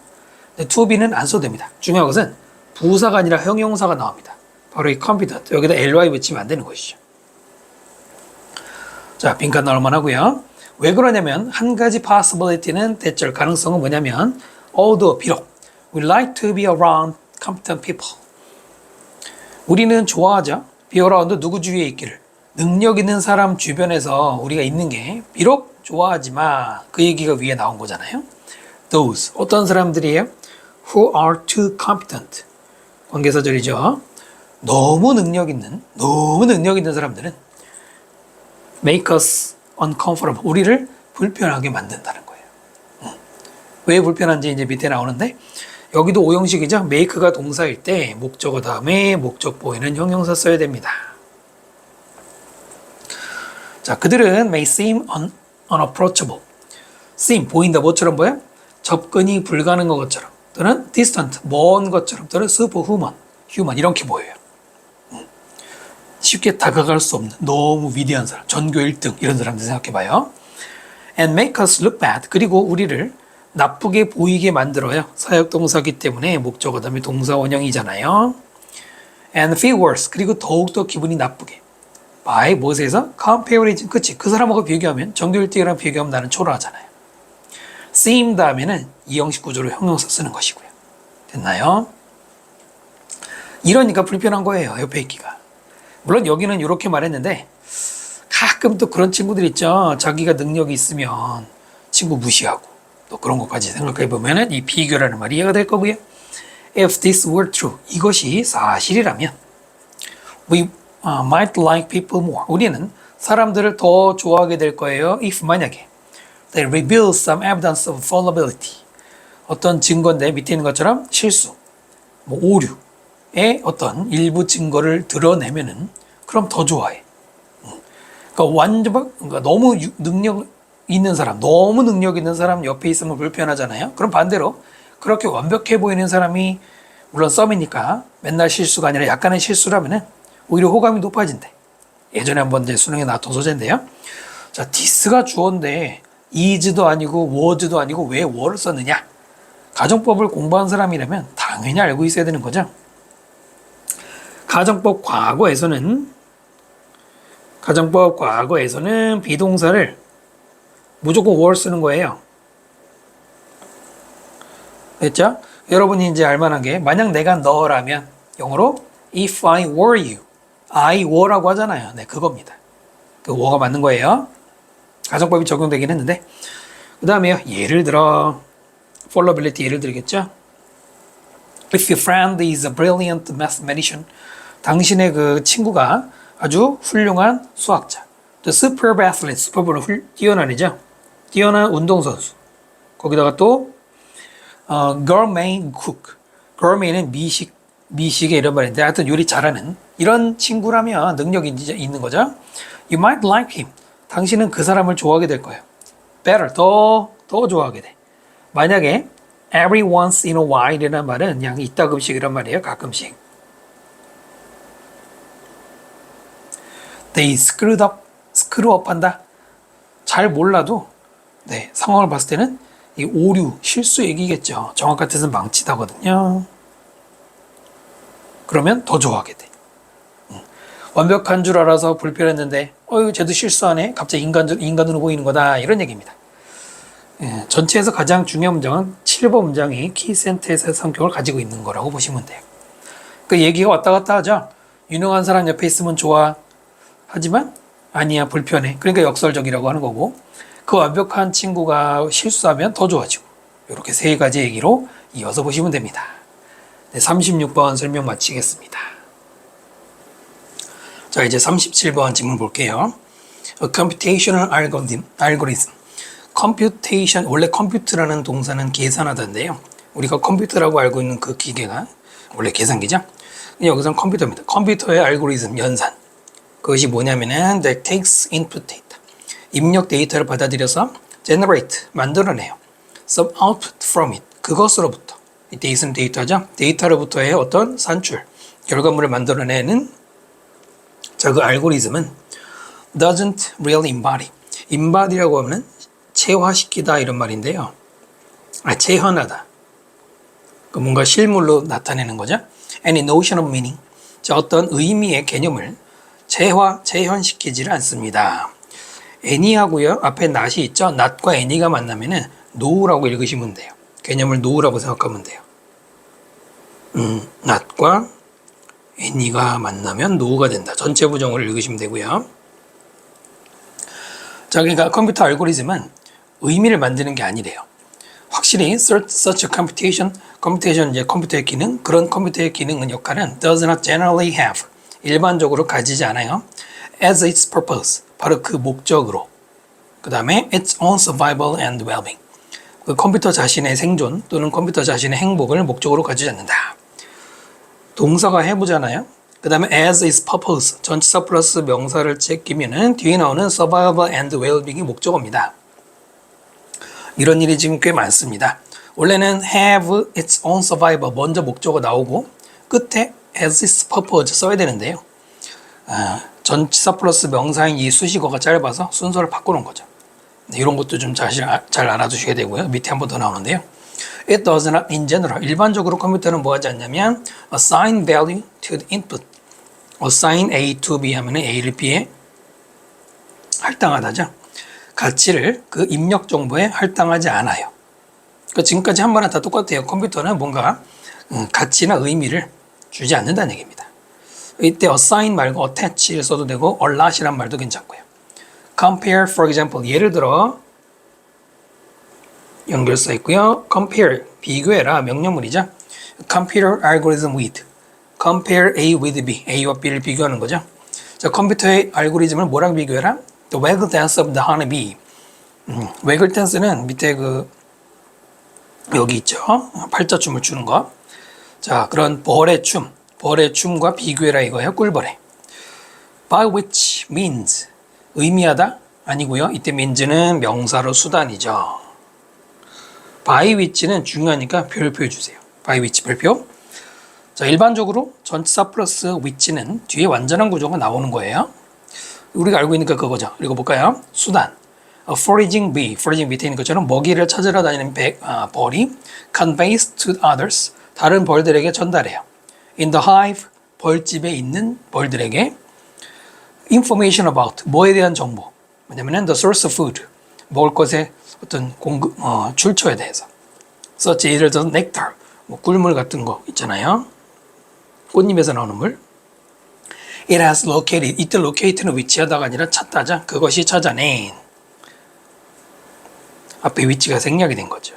근데 to be는 안 써도 됩니다. 중요한 것은 부사가 아니라 형용사가 나옵니다. 바로 이 competent, 여기다 ly 붙이면 안 되는 것이죠. 자, 빈칸 나올 만하고요. 왜 그러냐면 한 가지 possibility는 대절 가능성은 뭐냐면 although, 비록 we like to be around competent people, 우리는 좋아하죠. be around, 누구 주위에 있기를, 능력 있는 사람 주변에서 우리가 있는 게 비록 좋아하지만, 그 얘기가 위에 나온 거잖아요. those, 어떤 사람들이에요? who are too competent, 관계사절이죠. 너무 능력 있는 사람들은 make us uncomfortable. 우리를 불편하게 만든다는 거예요. 왜 불편한지 이제 밑에 나오는데 여기도 오형식이죠. make가 동사일 때 목적어 다음에 목적 보이는 형용사 써야 됩니다. 자, 그들은 may seem unapproachable. seem, 보인다. 뭐처럼 보여? 접근이 불가능한 것처럼 또는 distant, 먼 것처럼 또는 superhuman, human 이렇게 보여요. 쉽게 다가갈 수 없는 너무 위대한 사람, 전교 1등 이런 사람들 생각해봐요. and make us look bad. 그리고 우리를 나쁘게 보이게 만들어요. 사역동사기 때문에 목적어 다음에 동사 원형이잖아요. and feel worse. 그리고 더욱더 기분이 나쁘게. by 무엇에서? comparison. 그치. 그 사람하고 비교하면 전교 1등이랑 비교하면 나는 초라하잖아요. seem 다음에는 이 형식 구조로 형용사 쓰는 것이고요. 됐나요? 이러니까 불편한 거예요. 옆에 있기가. 물론 여기는 이렇게 말했는데 가끔 또 그런 친구들 있죠. 자기가 능력이 있으면 친구 무시하고 또 그런 것까지 생각해 보면 이 비교라는 말이 이해가 될 거고요. If this were true, 이것이 사실이라면 we might like people more. 우리는 사람들을 더 좋아하게 될 거예요. If 만약에 they reveal some evidence of fallibility. 어떤 증거인데 밑에 있는 것처럼 실수, 뭐 오류의 어떤 일부 증거를 드러내면은 그럼 더 좋아해. 그러니까 너무 능력 있는 사람, 너무 능력 있는 사람 옆에 있으면 불편하잖아요. 그럼 반대로 그렇게 완벽해 보이는 사람이 물론 썸이니까 맨날 실수가 아니라 약간의 실수라면은 오히려 호감이 높아진대. 예전에 한번 이제 수능에 나왔던 소재인데요. 자, this가 주어인데 is도 아니고 was도 아니고 왜 were를 썼느냐? 가정법을 공부한 사람이라면 당연히 알고 있어야 되는 거죠. 가정법 과거에서는 비동사를 무조건 were 쓰는 거예요. 됐죠? 여러분이 이제 알만한 게 만약 내가 너라면 영어로 if I were you, I were라고 하잖아요. 네, 그겁니다. 그 were가 맞는 거예요. 가정법이 적용되긴 했는데 그 다음에요. 예를 들어 fallibility 예를 들겠죠. If your friend is a brilliant mathematician, 당신의 그 친구가 아주 훌륭한 수학자, the superb athlete, superb는 뛰어난이죠. 뛰어난 운동선수. 거기다가 또 gourmet cook, gourmet는 미식의 이런 말인데 하여튼 요리 잘하는 이런 친구라면 능력이 있는 거죠. You might like him. 당신은 그 사람을 좋아하게 될 거예요. better, 더 좋아하게 돼. 만약에 every once in a while 이라는 말은 그냥 이따금씩 이란 말이에요. 가끔씩. They screw up 한다. 잘 몰라도 네, 상황을 봤을 때는 이 오류, 실수 얘기겠죠. 정확한 뜻은 망치다거든요. 그러면 더 좋아하게 돼. 완벽한 줄 알아서 불편했는데 쟤도 실수하네. 갑자기 인간으로 보이는 거다. 이런 얘기입니다. 예, 전체에서 가장 중요한 문장은 7번 문장이 키센텐스의 성격을 가지고 있는 거라고 보시면 돼요. 그 얘기가 왔다 갔다 하죠. 유능한 사람 옆에 있으면 좋아. 하지만 아니야 불편해. 그러니까 역설적이라고 하는 거고 그 완벽한 친구가 실수하면 더 좋아지고 이렇게 세 가지 얘기로 이어서 보시면 됩니다. 네, 36번 설명 마치겠습니다. 자 이제 37번 질문 볼게요. A computational algorithm. computation, 원래 compute라는 동사는 계산하다인데요. 우리가 컴퓨터라고 알고 있는 그 기계가 원래 계산기죠. 여기서는 컴퓨터입니다. 컴퓨터의 알고리즘, 연산. 그것이 뭐냐면은 that takes input data. 입력 데이터를 받아들여서 generate, 만들어내요. some output from it. 그것으로부터. 이 데이터는 데이터죠. 데이터로부터의 어떤 산출, 결과물을 만들어내는 자, 그 알고리즘은 doesn't really embody. embody라고 하면 체화시키다 이런 말인데요. 체현하다. 그 뭔가 실물로 나타내는 거죠. Any notion of meaning. 자, 어떤 의미의 개념을 재현시키지를 않습니다. any하고요. 앞에 not이 있죠. not과 any가 만나면은 no라고 읽으시면 돼요. 개념을 no라고 생각하면 돼요. not과 any가 만나면 no가 된다. 전체 부정어를 읽으시면 되고요. 자, 그러니까 컴퓨터 알고리즘은 의미를 만드는 게 아니래요. 확실히 such a computation 이제 컴퓨터의 기능, 그런 컴퓨터의 기능은 역할은 does not generally have 일반적으로 가지지 않아요. as its purpose 바로 그 목적으로. 그 다음에 its own survival and well-being. 그 컴퓨터 자신의 생존 또는 컴퓨터 자신의 행복을 목적으로 가지지 않는다. 동사가 해보잖아요. 그 다음에 as its purpose, 전치사 플러스 명사를 제끼면은 뒤에 나오는 survival and well-being이 목적어입니다. 이런 일이 지금 꽤 많습니다. 원래는 have its own survival 먼저 목적어 나오고 끝에 as its purpose 써야 되는데요. 전치사 플러스 명사인 이 수식어가 짧아서 순서를 바꾸는 거죠. 네, 이런 것도 좀 잘 알아두셔야 되고요. 밑에 한 번 더 나오는데요. It does not in general. 일반적으로 컴퓨터는 뭐 하지 않냐면 assign value to the input. assign A to B 하면은 A를 B에 할당하다죠. 가치를 그 입력 정보에 할당하지 않아요. 그러니까 지금까지 한 번은 다 똑같아요. 컴퓨터는 뭔가 가치나 의미를 주지 않는다는 얘기입니다. 이때 assign 말고 attach를 써도 되고 allot이란 말도 괜찮고요. compare for example. 예를 들어 연결 써 있고요. compare 비교해라 명령문이죠. computer algorithm with compare A with B. A와 B를 비교하는 거죠. 자, 컴퓨터의 알고리즘을 뭐랑 비교해라? The waggle dance of the honeybee. waggle dance는 밑에 그 여기 있죠. 팔자춤을 추는 거. 자, 그런 벌의 춤과 비교해라 이거예요. 꿀벌에. by which means 의미하다 아니고요. 이때 means는 명사로 수단이죠. by which는 중요하니까 별표 주세요. by which 별표. 자, 일반적으로 전치사 플러스 which는 뒤에 완전한 구조가 나오는 거예요. 우리가 알고 있는 게 그거죠. 읽어볼까요? 수단. foraging bee, foraging 밑에 있는 것처럼 먹이를 찾으러 다니는 벌이 conveys to others, 다른 벌들에게 전달해요. in the hive, 벌집에 있는 벌들에게 information about, 뭐에 대한 정보. 왜냐면은 the source of food, 먹을 것의 어떤 출처에 대해서. such 예를 들어서 nectar, 뭐 꿀물 같은 거 있잖아요. 꽃잎에서 나오는 물. It has located. 이때 locate는 위치하다가 아니라 찾다자. 그것이 찾아낸. 앞에 위치가 생략이 된 거죠.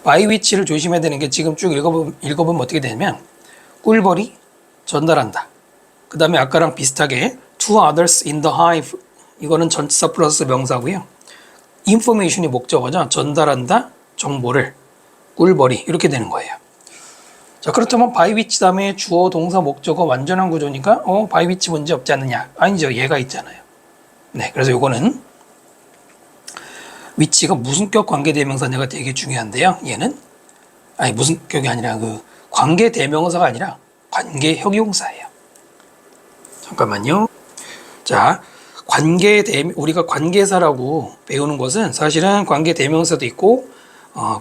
by which를 조심해야 되는 게 지금 쭉 읽어보면 어떻게 되냐면 꿀벌이 전달한다. 그 다음에 아까랑 비슷하게 to others in the hive. 이거는 전치사 플러스 명사고요. information이 목적어죠. 전달한다. 정보를. 꿀벌이. 이렇게 되는 거예요. 자, 그렇다면 by which 다음에 주어, 동사, 목적어 완전한 구조니까 by which 문제 없지 않느냐? 아니죠. 얘가 있잖아요. 네, 그래서 요거는 which가 무슨격 관계대명사냐가 되게 중요한데요. 얘는 무슨 격이 아니라 그 관계대명사가 아니라 관계형용사예요. 잠깐만요. 자, 우리가 관계사라고 배우는 것은 사실은 관계대명사도 있고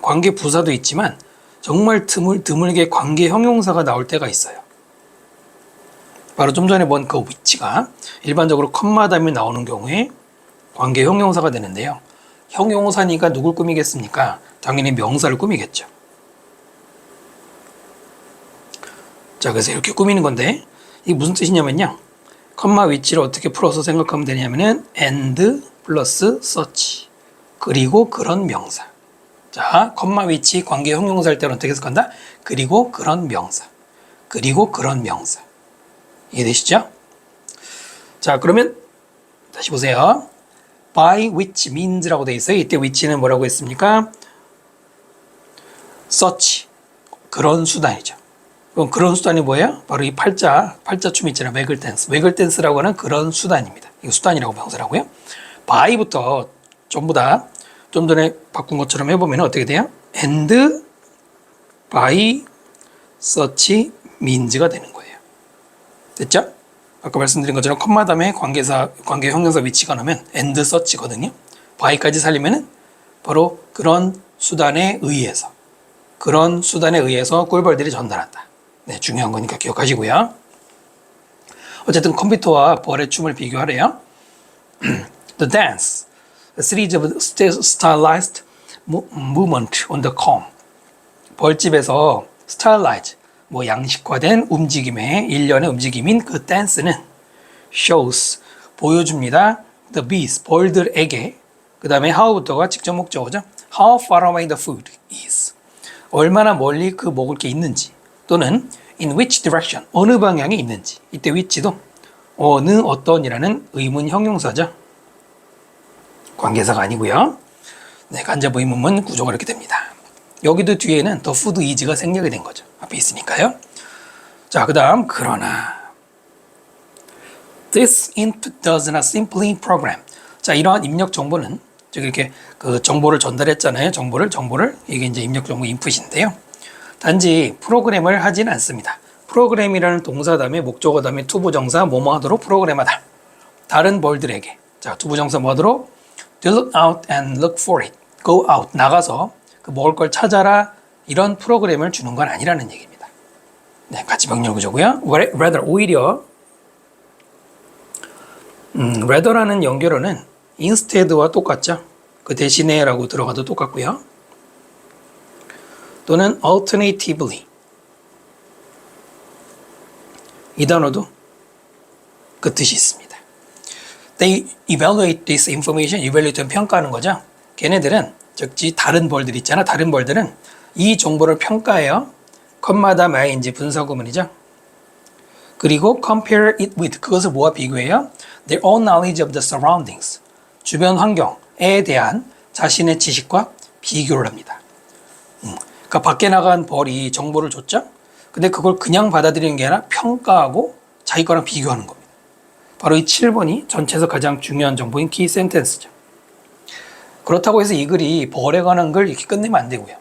관계부사도 있지만 정말 드물게 관계 형용사가 나올 때가 있어요. 바로 좀 전에 본 그 위치가 일반적으로 컴마 다음에 나오는 경우에 관계 형용사가 되는데요. 형용사니까 누굴 꾸미겠습니까? 당연히 명사를 꾸미겠죠. 자, 그래서 이렇게 꾸미는 건데 이게 무슨 뜻이냐면요. 컴마 위치를 어떻게 풀어서 생각하면 되냐면은 and 플러스 such 그리고 그런 명사. 자, 컴마 위치 관계 형용사일 때는 어떻게 해석한다? 그리고 그런 명사. 그리고 그런 명사. 이해되시죠? 자, 그러면 다시 보세요. by which means라고 되어 있어요. 이때 which는 뭐라고 했습니까? such. 그런 수단이죠. 그럼 그런 수단이 뭐예요? 바로 이 팔자춤 있잖아요. waggle dance. waggle dance라고 하는 그런 수단입니다. 이거 수단이라고 명사라고요. by부터 전부 다 좀 전에 바꾼 것처럼 해보면 어떻게 돼요? and by such means가 되는 거예요. 됐죠? 아까 말씀드린 것처럼 컴마 다음에 관계 형용사 위치가 나오면 and such거든요. by까지 살리면은 바로 그런 수단에 의해서 꿀벌들이 전달한다. 네, 중요한 거니까 기억하시고요. 어쨌든 컴퓨터와 벌의 춤을 비교하래요. The dance, a series of stylized movement on the comb. 벌집에서 stylized, 양식화된 움직임의 일련의 움직임인 그 댄스는 shows, 보여줍니다. The bees, 벌들에게. 그 다음에 how부터가 직접 목적어죠. How far away the food is. 얼마나 멀리 그 먹을 게 있는지. 또는 in which direction, 어느 방향에 있는지. 이때 which도 어느 어떤이라는 의문 형용사죠. 관계사가 아니고요. 네, 간접 의문문 구조가 이렇게 됩니다. 여기도 뒤에는 the food is가 생략이 된 거죠. 앞에 있으니까요. 자, 그 다음 그러나 This input does not simply program. 자, 이러한 입력 정보는 즉 이렇게 그 정보를 전달했잖아요. 정보를 이게 이제 입력 정보 인풋인데요. 단지 프로그램을 하진 않습니다. 프로그램이라는 동사 다음에 목적어 다음에 투부정사 뭐뭐 하도록 프로그램하다. 다른 벌들에게 자 투부정사 뭐 하도록 look out and look for it. go out 나가서 그 먹을 걸 찾아라 이런 프로그램을 주는 건 아니라는 얘기입니다. 네, 같이 병렬 구조고요. rather 오히려 rather라는 연결어는 instead와 똑같죠. 그 대신에라고 들어가도 똑같고요. 또는 alternatively 이 단어도 그 뜻이 있습니다. They evaluate this information. evaluate는 평가하는 거죠. 걔네들은 즉지 다른 벌들 있잖아. 다른 벌들은 이 정보를 평가해요. 컴마다 마인지 분사구문이죠. 그리고 compare it with 그것을 뭐와 비교해요? Their own knowledge of the surroundings. 주변 환경에 대한 자신의 지식과 비교를 합니다. 그러니까 밖에 나간 벌이 정보를 줬죠. 근데 그걸 그냥 받아들이는 게 아니라 평가하고 자기 거랑 비교하는 겁니다. 바로 이 7번이 전체에서 가장 중요한 정보인 키 센텐스죠. 그렇다고 해서 이 글이 벌에 관한 걸 이렇게 끝내면 안 되고요.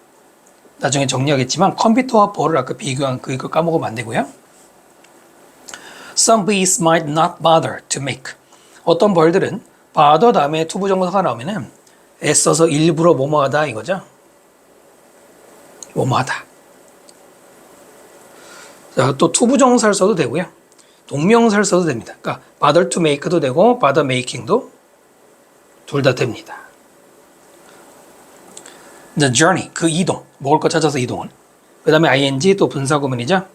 나중에 정리하겠지만 컴퓨터와 벌을 아까 비교한 그걸 까먹으면 안 되고요. Some bees might not bother to make. 어떤 벌들은 bother 다음에 투부정사가 나오면은 애써서 일부러 뭐뭐하다 이거죠. 뭐뭐하다. 자, 또 투부정사를 써도 되고요. 동명사를 써도 됩니다. 그러니까 bother to make도 되고 bother making도 둘 다 됩니다. The journey, 그 이동, 먹을 거 찾아서 이동을. 그 다음에 ing 또 분사구문이죠.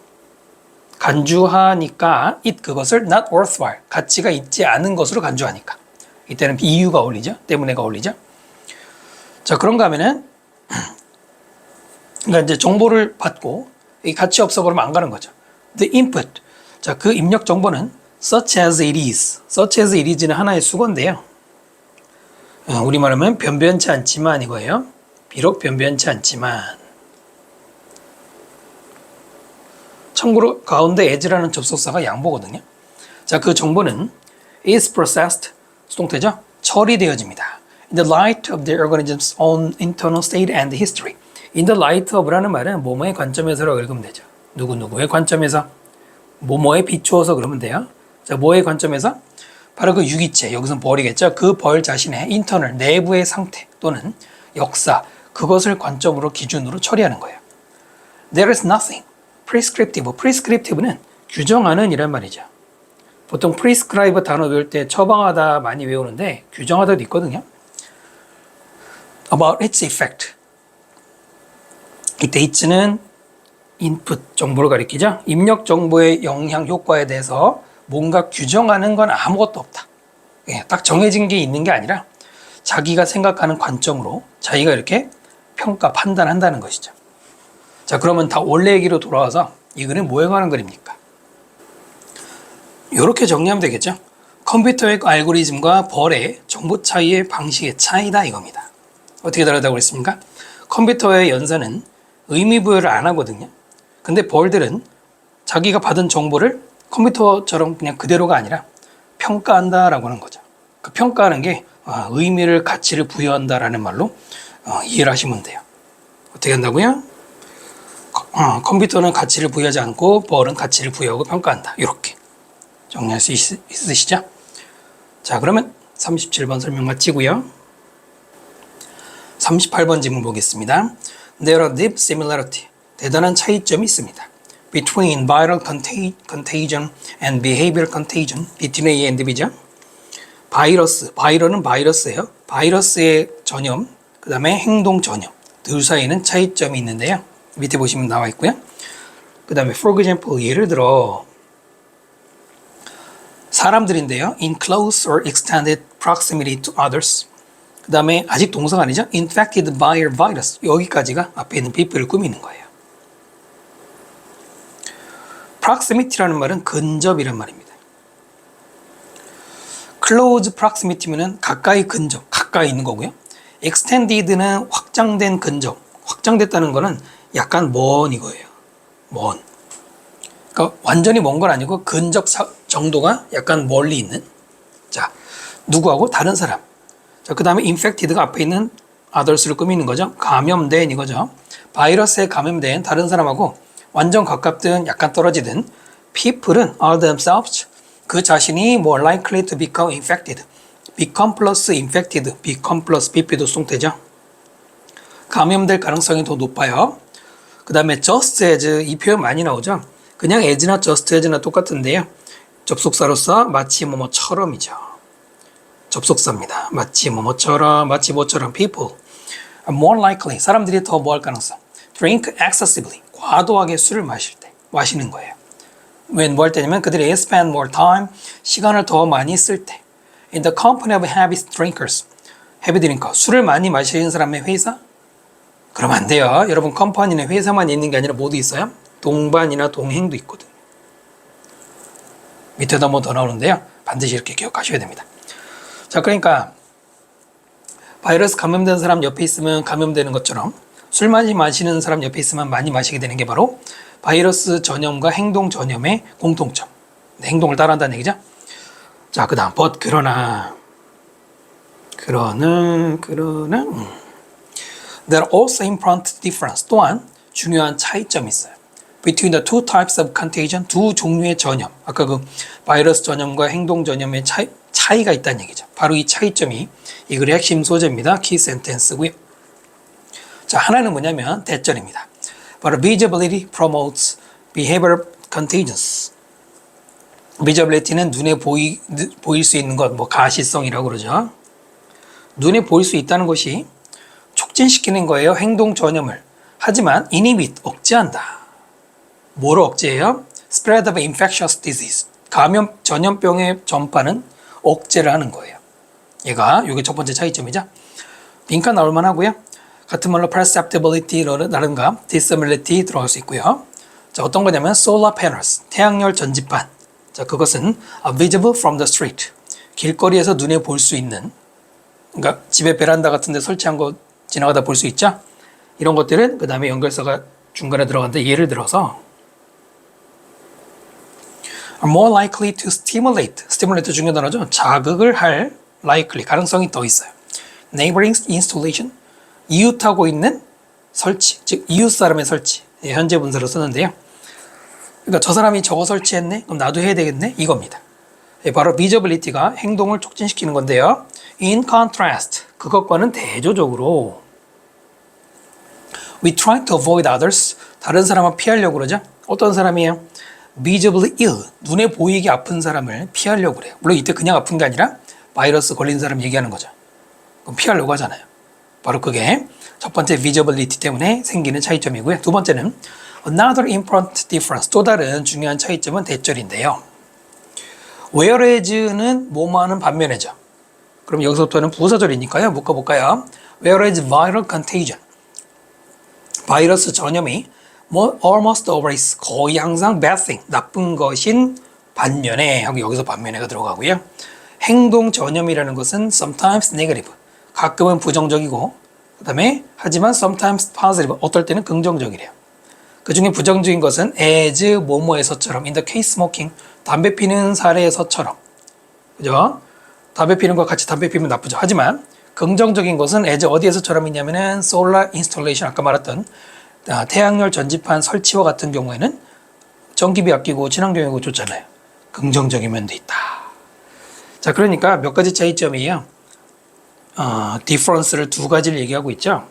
간주하니까 it 그것을 not worthwhile, 가치가 있지 않은 것으로 간주하니까. 이때는 이유가 어울리죠. 때문에가 어울리죠. 자, 그런가 하면은 그러니까 이제 정보를 받고 이 가치 없어 버리면 안 가는 거죠. The input. 자, 그 입력 정보는 such as it is. such as it is는 하나의 수거인데요. 우리말 하면 변변치 않지만 이거예요. 비록 변변치 않지만. 참고로 가운데 as라는 접속사가 양보거든요. 자, 그 정보는 is processed, 수동태죠. 처리되어집니다. In the light of the organism's own internal state and history. In the light of라는 말은 뭐뭐의 관점에서라고 읽으면 되죠. 누구누구의 관점에서, 뭐뭐에 비추어서 그러면 돼요. 자, 뭐의 관점에서? 바로 그 유기체, 여기서는 벌이겠죠. 그 벌 자신의 internal, 내부의 상태 또는 역사, 그것을 관점으로 기준으로 처리하는 거예요. There is nothing prescriptive. prescriptive는 규정하는 이란 말이죠. 보통 prescribe 단어 외울 때 처방하다 많이 외우는데 규정하다도 있거든요. About its effect. 이때 it는 input 정보를 가리키죠. 입력 정보의 영향 효과에 대해서 뭔가 규정하는 건 아무것도 없다. 딱 정해진 게 있는 게 아니라 자기가 생각하는 관점으로 자기가 이렇게 평가, 판단한다는 것이죠. 자, 그러면 다 원래 얘기로 돌아와서 이 글은 뭐에 관한 글입니까? 이렇게 정리하면 되겠죠. 컴퓨터의 알고리즘과 벌의 정보 차이의 방식의 차이다 이겁니다. 어떻게 다르다고 그랬습니까? 컴퓨터의 연산은 의미 부여를 안 하거든요. 근데 벌들은 자기가 받은 정보를 컴퓨터처럼 그냥 그대로가 아니라 평가한다라고 하는 거죠. 그 평가하는 게 의미를, 가치를 부여한다라는 말로 이해를 하시면 돼요. 어떻게 한다고요? 컴퓨터는 가치를 부여하지 않고 벌은 가치를 부여하고 평가한다. 이렇게 정리할 수 있으시죠? 자, 그러면 37번 설명 마치고요. 38번 질문 보겠습니다. There are deep similarity. 대단한 차이점이 있습니다. Between viral contagion and behavioral contagion. between A and B죠. 바이러스, 바이러는 바이러스예요. 바이러스의 전염, 그 다음에 행동 전염. 둘 사이에는 차이점이 있는데요. 밑에 보시면 나와 있고요. 그 다음에 for example, 예를 들어 사람들인데요. in close or extended proximity to others. 그 다음에 아직 동사가 아니죠. infected by a virus. 여기까지가 앞에 있는 people를 꾸미는 거예요. proximity라는 말은 근접이란 말입니다. close proximity면은 가까이 근접, 가까이 있는 거고요. extended는 확장된 근접, 확장됐다는 거는 약간 먼 이거예요. 먼. 그러니까 완전히 먼 건 아니고 근접 정도가 약간 멀리 있는. 자, 누구하고? 다른 사람. 자, 그 다음에 infected가 앞에 있는 others를 꾸미는 거죠. 감염된 이거죠. 바이러스에 감염된 다른 사람하고 완전 가깝든 약간 떨어지든 people은 are themselves 그 자신이 more likely to become infected. become plus infected, become plus pp도 숭태죠. 감염될 가능성이 더 높아요. 그 다음에 just as 이 표현 많이 나오죠. 그냥 as나 just as나 똑같은데요. 접속사로서 마치 뭐뭐처럼이죠. 접속사입니다. 마치 뭐뭐처럼, 마치 뭐처럼 people are more likely 사람들이 더 뭐 할 가능성 drink excessively 과도하게 술을 마실 때 마시는 거예요. when 뭐 할 때냐면 그들이 spend more time 시간을 더 많이 쓸 때 in the company of heavy drinkers heavy drinker 술을 많이 마시는 사람의 회사 그러면 안 돼요. 여러분 컴퍼니는 회사만 있는 게 아니라 모두 있어요. 동반이나 동행도 있거든. 밑에도 한 번 더 나오는데요. 반드시 이렇게 기억하셔야 됩니다. 자, 그러니까 바이러스 감염된 사람 옆에 있으면 감염되는 것처럼 술 많이 마시는 사람 옆에 있으면 많이 마시게 되는 게 바로 바이러스 전염과 행동 전염의 공통점. 행동을 따라한다는 얘기죠. 자, 그 다음 but 그러나 There are also important difference 또한 중요한 차이점이 있어요. Between the two types of contagion 두 종류의 전염 아까 그 바이러스 전염과 행동 전염의 차이가 있다는 얘기죠. 바로 이 차이점이 이 글의 핵심 소재입니다. 키 센텐스고요. 자, 하나는 뭐냐면 대절입니다. 바로 visibility promotes behavior contagions. visibility는 눈에 보일 수 있는 것, 뭐 가시성이라고 그러죠. 눈에 보일 수 있다는 것이 촉진시키는 거예요. 행동 전염을. 하지만 inhibit, 억제한다. 뭐로 억제해요? spread of infectious disease. 전염병의 전파는 억제를 하는 거예요. 이게 첫 번째 차이점이죠. 빈칸 나올 만하고요. 같은 말로 perceptibility라든가 disability 들어갈 수 있고요. 자, 어떤 거냐면 solar panels, 태양열 전지판. 자, 그것은 visible from the street. 길거리에서 눈에 볼 수 있는 그러니까 집에 베란다 같은 데 설치한 거 지나가다 볼 수 있죠? 이런 것들은 그 다음에 연결사가 중간에 들어가는데 예를 들어서 are more likely to stimulate. stimulate 중요한 단어죠. 자극을 할 likely, 가능성이 더 있어요. neighboring installation, 이웃하고 있는 설치, 즉 이웃 사람의 설치. 현재 분사로 쓰는데요. 그러니까 저 사람이 저거 설치했네? 그럼 나도 해야 되겠네? 이겁니다. 바로 visibility가 행동을 촉진시키는 건데요. In contrast, 그것과는 대조적으로 we try to avoid others, 다른 사람을 피하려고 그러죠. 어떤 사람이에요? visibly ill, 눈에 보이게 아픈 사람을 피하려고 그래요. 물론 이때 그냥 아픈 게 아니라 바이러스 걸린 사람 얘기하는 거죠. 그럼 피하려고 하잖아요. 바로 그게 첫 번째 visibility 때문에 생기는 차이점이고요. 두 번째는 another important difference, 또 다른 중요한 차이점은 대절인데요. whereas는 뭐뭐하는 반면에죠. 그럼 여기서부터는 부사절이니까요. 묶어볼까요? Whereas viral contagion, 바이러스 전염이 almost always, 거의 항상 bad thing, 나쁜 것인 반면에, 여기서 반면에가 들어가고요. 행동 전염이라는 것은 sometimes negative, 가끔은 부정적이고, 그 다음에 하지만 sometimes positive, 어떨 때는 긍정적이래요. 그 중에 부정적인 것은 as 뭐뭐에서처럼, in the case smoking, 담배 피는 사례에서처럼, 그죠? 담배 피는 거 같이 담배 피면 나쁘죠. 하지만 긍정적인 것은 as 어디에서처럼 있냐면은 solar installation, 아까 말했던 태양열 전지판 설치와 같은 경우에는 전기비 아끼고 친환경이고 좋잖아요. 긍정적인 면도 있다. 자, 그러니까 몇 가지 차이점이에요. difference를 두 가지를 얘기하고 있죠.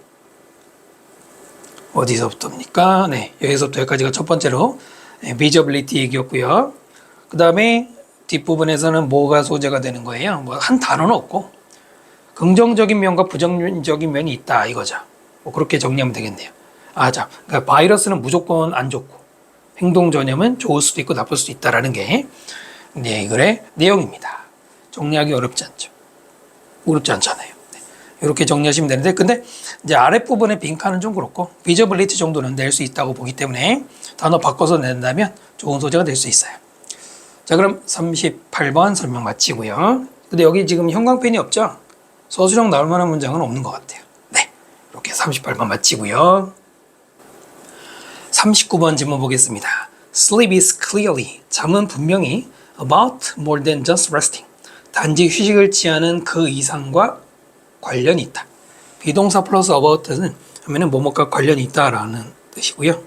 어디서부터입니까? 네, 여기서부터 여기까지가 첫 번째로 visibility 얘기였고요. 그 다음에 뒷부분에서는 뭐가 소재가 되는 거예요? 뭐 한 단어는 없고 긍정적인 면과 부정적인 면이 있다 이거죠. 뭐 그렇게 정리하면 되겠네요. 자, 그러니까 바이러스는 무조건 안 좋고 행동 전염은 좋을 수도 있고 나쁠 수도 있다라는 게 이 글의 내용입니다. 정리하기 어렵지 않죠. 어렵지 않잖아요. 네. 이렇게 정리하시면 되는데 근데 이제 아랫부분의 빈칸은 좀 그렇고 비저블리티 정도는 낼 수 있다고 보기 때문에 단어 바꿔서 낸다면 좋은 소재가 될 수 있어요. 자, 그럼 38번 설명 마치고요. 근데 여기 지금 형광펜이 없죠? 서술형 나올 만한 문장은 없는 것 같아요. 네, 이렇게 38번 마치고요. 39번 질문 보겠습니다. Sleep is clearly, 잠은 분명히 about more than just resting, 단지 휴식을 취하는 그 이상과 관련이 있다. 비동사 플러스 about는 하면은 뭐뭐과 관련이 있다라는 뜻이고요.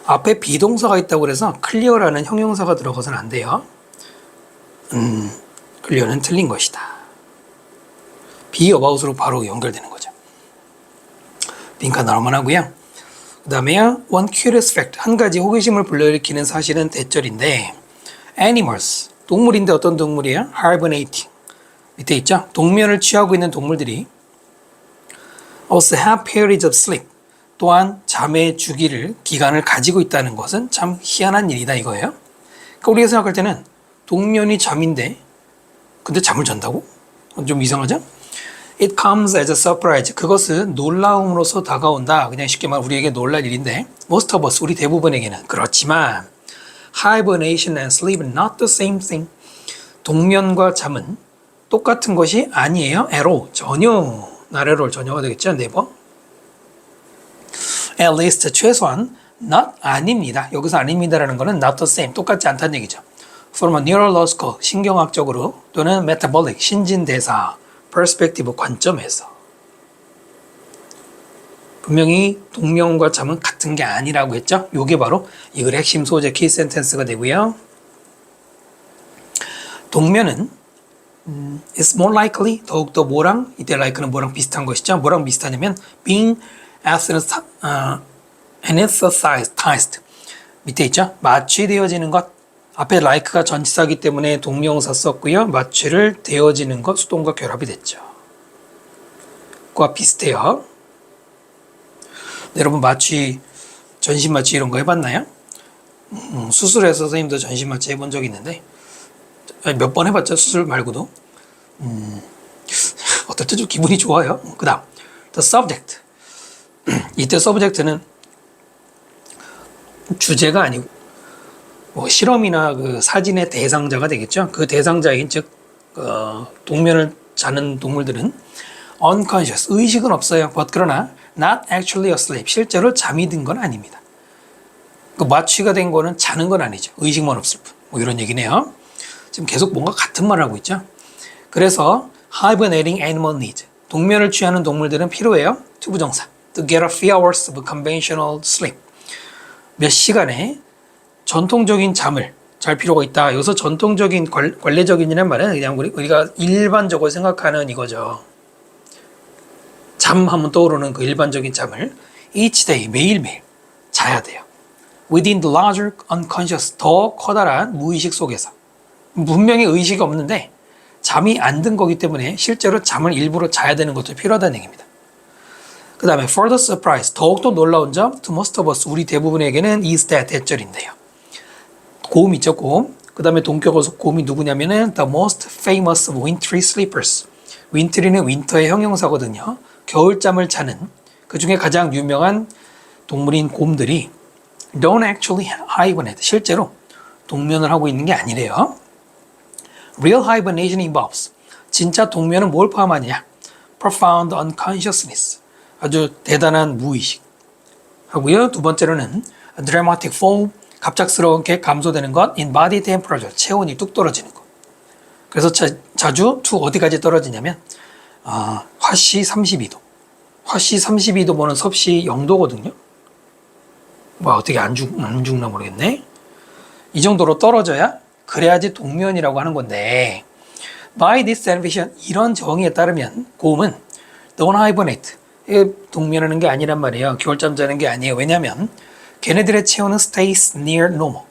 앞에 비동사가 있다고 그래서 clear라는 형용사가 들어가서는 안 돼요. clear는 틀린 것이다. be about으로 바로 연결되는 거죠. 빈칸 나올만 하고요. 그 다음에 one curious fact, 한 가지 호기심을 불러일으키는 사실은 대절인데 animals, 동물인데 어떤 동물이에요? hibernating, 밑에 있죠? 동면을 취하고 있는 동물들이 also have periods of sleep, 또한 잠의 주기를, 기간을 가지고 있다는 것은 참 희한한 일이다 이거예요. 그러니까 우리가 생각할 때는 동면이 잠인데 근데 잠을 잔다고? 좀 이상하죠? It comes as a surprise. 그것은 놀라움으로서 다가온다. 그냥 쉽게 말하면 우리에게 놀랄 일인데 most of us, 우리 대부분에게는 그렇지만 hibernation and sleep are not the same thing. 동면과 잠은 똑같은 것이 아니에요. at all. 전혀. 나래로 전혀가 되겠죠. never. At least 최소한 not 아닙니다. 여기서 아닙니다라는 거는 not the same. 똑같지 않다는 얘기죠. From a neurological, 신경학적으로 또는 metabolic, 신진대사 perspective, 관점에서 분명히 동면과 잠은 같은 게 아니라고 했죠. 이게 바로 이 글의 핵심 소재 키 센텐스가 되고요. 동면은 is more likely, 더욱더 뭐랑, 이때 like는 뭐랑 비슷한 것이죠. 뭐랑 비슷하냐면 being anesthetized, 밑에 있죠. 마취되어지는 것. 앞에 like가 전치사기 때문에 동명사 썼고요. 마취를 되어지는 것, 수동과 결합이 됐죠. 그와 비슷해요. 네, 여러분 마취, 전신 마취 이런 거 해봤나요? 수술해서 선생님도 전신 마취 해본 적이 있는데 몇 번 해봤죠. 수술 말고도. 어떨 때 좀 기분이 좋아요. 그 다음 the subject. 이때 subject는 주제가 아니고 뭐 실험이나 그 사진의 대상자가 되겠죠. 그 대상자인 즉 동면을 자는 동물들은 unconscious, 의식은 없어요. but 그러나 not actually asleep, 실제로 잠이 든 건 아닙니다. 그 마취가 된 거는 자는 건 아니죠. 의식만 없을 뿐. 뭐 이런 얘기네요. 지금 계속 뭔가 같은 말을 하고 있죠. 그래서 hibernating animal need, 동면을 취하는 동물들은 필요해요. 투부정사 to get a few hours of conventional sleep, 몇 시간의 전통적인 잠을 잘 필요가 있다. 여기서 전통적인 관례적인이라는 말은 그냥 우리가 일반적으로 생각하는 이거죠. 잠 하면 떠오르는 그 일반적인 잠을 each day, 매일매일 자야 돼요. Within the larger unconscious, 더 커다란 무의식 속에서. 분명히 의식이 없는데 잠이 안 든 거기 때문에 실제로 잠을 일부러 자야 되는 것도 필요하다는 얘기입니다. 그 다음에 further surprise, 더욱더 놀라운 점 to most of us, 우리 대부분에게는 is that, 대절인데요. 고음 있죠, 고음. 그 다음에 동격어서 고음이 누구냐면은 the most famous wintry sleepers. wintry는 윈터의 형용사거든요. 겨울잠을 자는 그 중에 가장 유명한 동물인 곰들이 don't actually hibernate, 실제로 동면을 하고 있는 게 아니래요. Real hibernation involves, 진짜 동면은 뭘 포함하느냐? Profound unconsciousness, 아주 대단한 무의식 하고요. 두 번째로는 dramatic fall, 갑작스럽게 감소되는 것, in body temperature, 체온이 뚝 떨어지는 것. 그래서 자주 to 어디까지 떨어지냐면 화씨 32도, 화씨 32도면은 섭씨 0도거든요. 뭐 어떻게 안 죽나 모르겠네. 이 정도로 떨어져야 그래야지 동면이라고 하는 건데, by this definition, 이런 정의에 따르면 곰은 don't hibernate, 동면하는 게 아니란 말이에요. 겨울잠 자는 게 아니에요. 왜냐하면 걔네들의 체온은 stays near normal,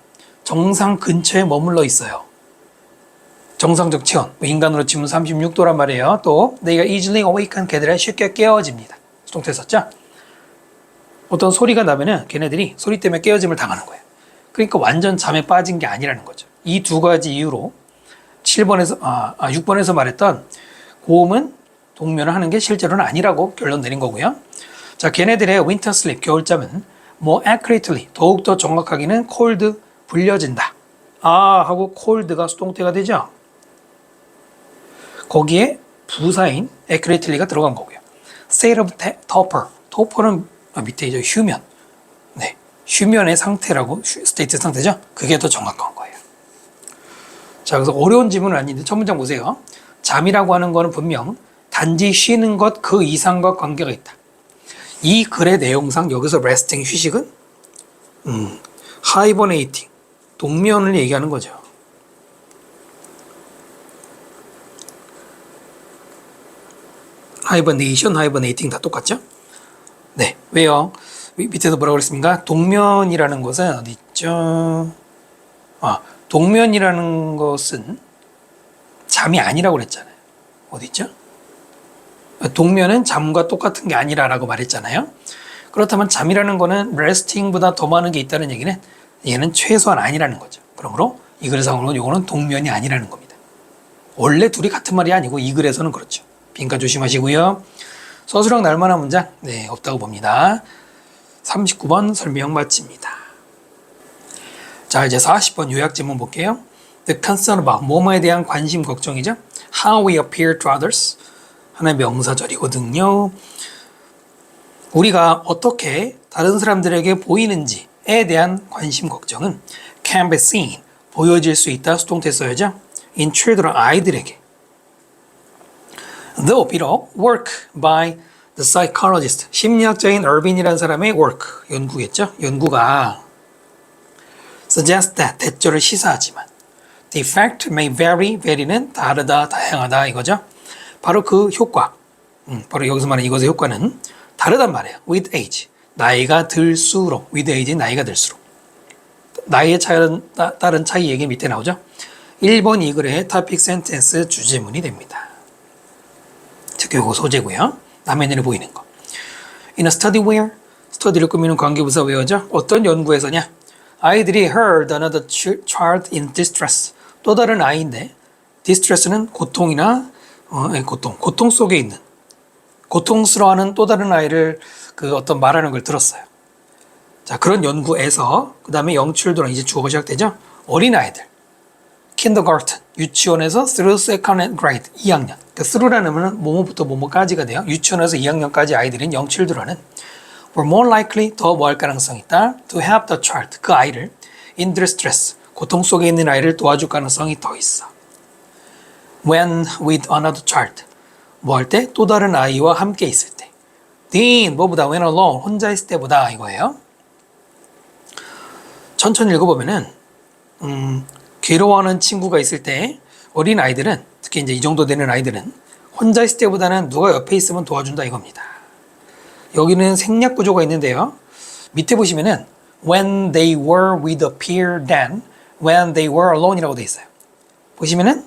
정상 근처에 머물러 있어요. 정상적 체온, 인간으로 치면 36도란 말이에요. 또 they가 easily awaken, 걔들은 쉽게 깨어집니다. 수동태 썼죠? 어떤 소리가 나면은 걔네들이 소리 때문에 깨어짐을 당하는 거예요. 그러니까 완전 잠에 빠진 게 아니라는 거죠. 이 두 가지 이유로 6번에서 말했던 고음은 동면을 하는 게 실제로는 아니라고 결론 내린 거고요. 자, 걔네들의 winter sleep, 겨울잠은 more accurately, 더욱더 정확하게는 cold, 불려진다. 아 하고 cold가 수동태가 되죠. 거기에 부사인 accurately가 들어간 거고요. state of torpor. torpor는 밑에 이제 휴면. 네, 휴면의 상태라고 스테이트 상태죠. 그게 더 정확한 거예요. 자, 그래서 어려운 질문은 아닌데 첫 문장 보세요. 잠이라고 하는 거는 분명 단지 쉬는 것 그 이상과 관계가 있다. 이 글의 내용상 여기서 resting 휴식은 hibernating 동면을 얘기하는 거죠. hibernation, hibernating 다 똑같죠? 네, 왜요? 밑에서 뭐라고 그랬습니까? 동면이라는 것은 어디 있죠? 동면이라는 것은 잠이 아니라고 그랬잖아요. 어디 있죠? 동면은 잠과 똑같은 게 아니라라고 말했잖아요. 그렇다면 잠이라는 거는 resting보다 더 많은 게 있다는 얘기는 얘는 최소한 아니라는 거죠. 그러므로 이 글에서는 이거는 동면이 아니라는 겁니다. 원래 둘이 같은 말이 아니고 이 글에서는 그렇죠. 빈칸 조심하시고요. 서술형 날만한 문장 네 없다고 봅니다. 39번 설명 마칩니다. 자, 이제 40번 요약 질문 볼게요. The concern about 뭐뭐에 대한 관심 걱정이죠. How we appear to others 하나의 명사절이거든요. 우리가 어떻게 다른 사람들에게 보이는지에 대한 관심 걱정은 can be seen 보여질 수 있다 수동태 써야죠. in children 아이들에게 though 비록 work by the psychologist 심리학자인 얼빈이라는 사람의 work 연구겠죠. 연구가 suggest that 대조를 시사하지만 the effect may vary vary는 다르다 다양하다 이거죠. 바로 그 효과 바로 여기서 말하는 이것의 효과는 다르단 말이에요. with age 나이가 들수록 with age 나이가 들수록 나이에 따른 차이 얘기 밑에 나오죠. 1번 이 글의 topic sentence 주제문이 됩니다. 즉 요거 소재고요. 남의 눈에 보이는 거. In a study where 스터디를 꾸미는 관계부사 외워져 어떤 연구에서냐 아이들이 heard another child in distress 또 다른 아이인데 distress는 고통이나 고통 속에 있는 고통스러워하는 또 다른 아이를 그 어떤 말하는 걸 들었어요. 자, 그런 연구에서 그 다음에 영출도는 이제 주어가 시작되죠. 어린 아이들 kindergarten 유치원에서 through second grade 2학년 그러니까 through라는 건 뭐뭐부터 뭐뭐까지가 돼요. 유치원에서 2학년까지 아이들인 영출도라는 were more likely 더 뭐 할 가능성이 있다 to help the child 그 아이를 in distress 고통 속에 있는 아이를 도와줄 가능성이 더 있어. when with another child 뭐 할 때 또 다른 아이와 함께 있을 때 than 뭐보다 when alone 혼자 있을 때보다 이거예요. 천천히 읽어보면은 괴로워하는 친구가 있을 때 어린 아이들은 특히 이제 이 정도 되는 아이들은 혼자 있을 때보다는 누가 옆에 있으면 도와준다 이겁니다. 여기는 생략 구조가 있는데요. 밑에 보시면은 when they were with a peer than when they were alone이라고 돼 있어요. 보시면은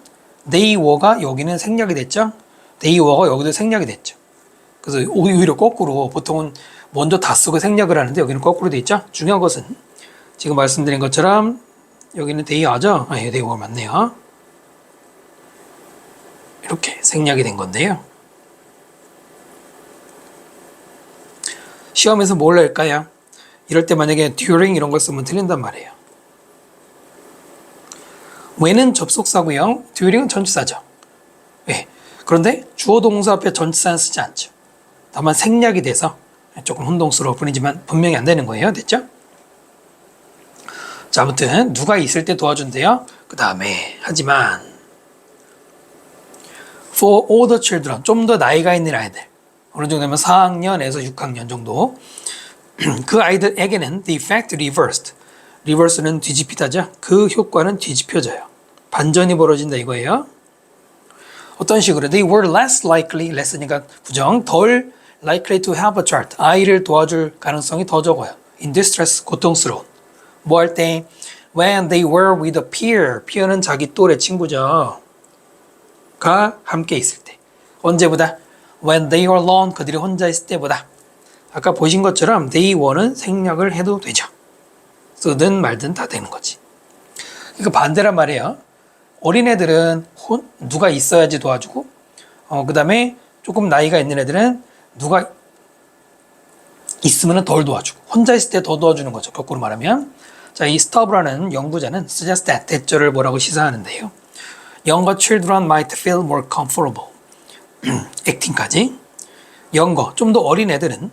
they were가 여기는 생략이 됐죠. they were가 여기도 생략이 됐죠. 그래서 오히려 거꾸로 보통은 먼저 다 쓰고 생략을 하는데 여기는 거꾸로 돼 있죠. 중요한 것은 지금 말씀드린 것처럼 여기는 they are죠. they were 맞네요. 이렇게 생략이 된 건데요. 시험에서 뭘 낼까요? 이럴 때 만약에 during 이런 걸 쓰면 틀린단 말이에요. when은 접속사고요. during은 전치사죠. 네. 그런데 주어 동사 앞에 전치사는 쓰지 않죠. 다만 생략이 돼서 조금 혼동스러울 뿐이지만 분명히 안 되는 거예요. 됐죠? 자, 아무튼 누가 있을 때 도와준대요. 그 다음에 하지만 for older children 좀 더 나이가 있는 아이들 어느 정도 되면 4학년에서 6학년 정도 그 아이들에게는 the effect reversed reverse는 뒤집히다죠. 그 효과는 뒤집혀져요. 반전이 벌어진다 이거예요. 어떤 식으로 they were less likely less니까 부정 덜 likely to help a child 아이를 도와줄 가능성이 더 적어요. in distress 고통스러운 뭐 할 때 when they were with a peer peer는 자기 또래 친구죠. 가 함께 있을 때 언제보다 when they were alone 그들이 혼자 있을 때보다 아까 보신 것처럼 they were는 생략을 해도 되죠. 쓰든 말든 다 되는 거지. 그러니까 반대란 말이에요. 어린애들은 누가 있어야지 도와주고 그 다음에 조금 나이가 있는 애들은 누가 있으면 덜 도와주고 혼자 있을 때 더 도와주는 거죠. 거꾸로 말하면 자, 이 stub라는 연구자는 suggest that 대절을 뭐라고 시사하는데요. Younger children might feel more comfortable. acting까지. younger, 좀 더 어린 애들은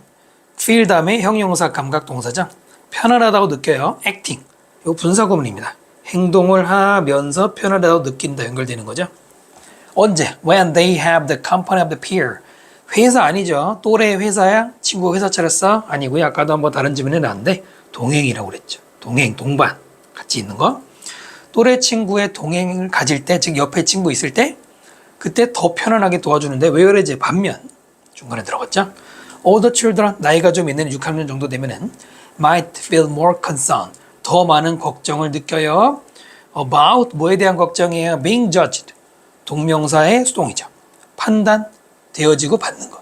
feel 다음에 형용사 감각 동사죠. 편안하다고 느껴요. acting. 이거 분사구문입니다. 행동을 하면서 편안하다고 느낀다 연결되는 거죠. 언제? When they have the company of the peer. 회사 아니죠. 또래 회사야? 친구 회사 차렸어? 아니고요. 아까도 한번 다른 질문 해놨는데 동행이라고 그랬죠. 동행, 동반 같이 있는 거. 또래 친구의 동행을 가질 때, 즉 옆에 친구 있을 때 그때 더 편안하게 도와주는데 whereas 반면 중간에 들어갔죠. All the children, 나이가 좀 있는 6학년 정도 되면은 might feel more concerned. 더 많은 걱정을 느껴요. About 뭐에 대한 걱정이에요? Being judged. 동명사의 수동이죠. 판단되어지고 받는 것.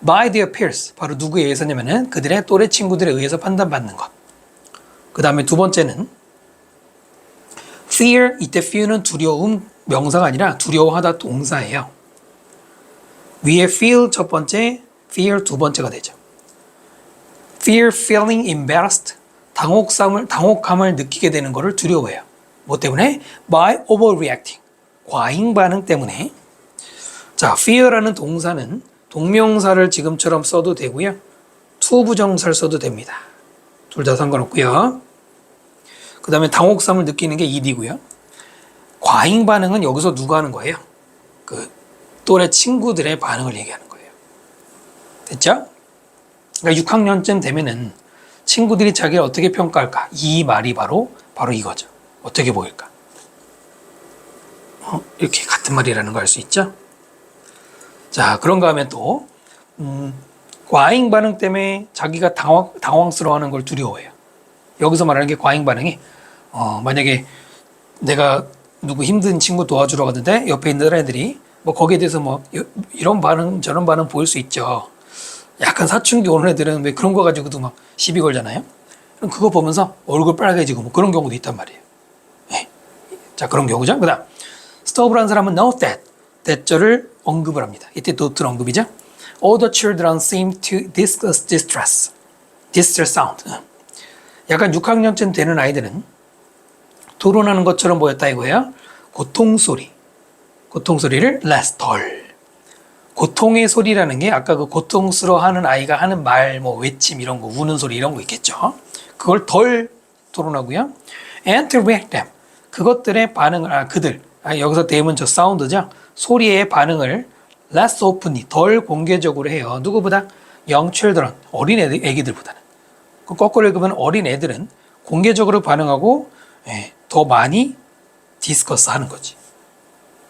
By their peers. 바로 누구에 의해서냐면은 그들의 또래 친구들에 의해서 판단받는 것. 그 다음에 두 번째는 fear. 이때 fear는 두려움 명사가 아니라 두려워하다 동사예요. 위에 feel 첫 번째, fear 두 번째가 되죠. fear feeling embarrassed. 당혹함을 느끼게 되는 것을 두려워해요. 뭐 때문에? by overreacting. 과잉 반응 때문에. 자, fear라는 동사는 동명사를 지금처럼 써도 되고요. to 부정사를 써도 됩니다. 둘 다 상관없고요. 그 다음에 당혹감을 느끼는 게 id고요. 과잉 반응은 여기서 누가 하는 거예요? 그 또래 친구들의 반응을 얘기하는 거예요. 됐죠? 그러니까 6학년쯤 되면은 친구들이 자기를 어떻게 평가할까? 이 말이 바로 이거죠. 어떻게 보일까? 이렇게 같은 말이라는 걸 알 수 있죠? 자, 그런가 하면 또 과잉 반응 때문에 자기가 당황스러워하는 걸 두려워해요. 여기서 말하는 게 과잉 반응이 만약에 내가 누구 힘든 친구 도와주러 갔는데 옆에 있는 애들이 뭐 거기에 대해서 뭐 이런 반응 저런 반응 보일 수 있죠. 약간 사춘기 오는 애들은 왜 그런 거 가지고도 막 시비 걸잖아요. 그럼 그거 보면서 얼굴 빨개지고 뭐 그런 경우도 있단 말이에요. 네. 자, 그런 경우죠. 그다음 stubborn한 사람은 note that. that절을 언급을 합니다. 이때 note는 언급이죠. All the children seem to discuss distress sound. 약간 6학년쯤 되는 아이들은 토론하는 것처럼 보였다 이거예요. 고통소리를 less, 덜. 고통의 소리라는 게 아까 그 고통스러워하는 아이가 하는 말, 뭐 외침 이런 거, 우는 소리 이런 거 있겠죠. 그걸 덜 토론하고요. And to react them. 그것들의 반응을, 여기서 them은 저 사운드죠. 소리의 반응을 less openly, 덜 공개적으로 해요. 누구보다? young children, 어린 애기들보다는. 거꾸로 읽으면 어린 애들은 공개적으로 반응하고 더 많이 디스커스 하는 거지.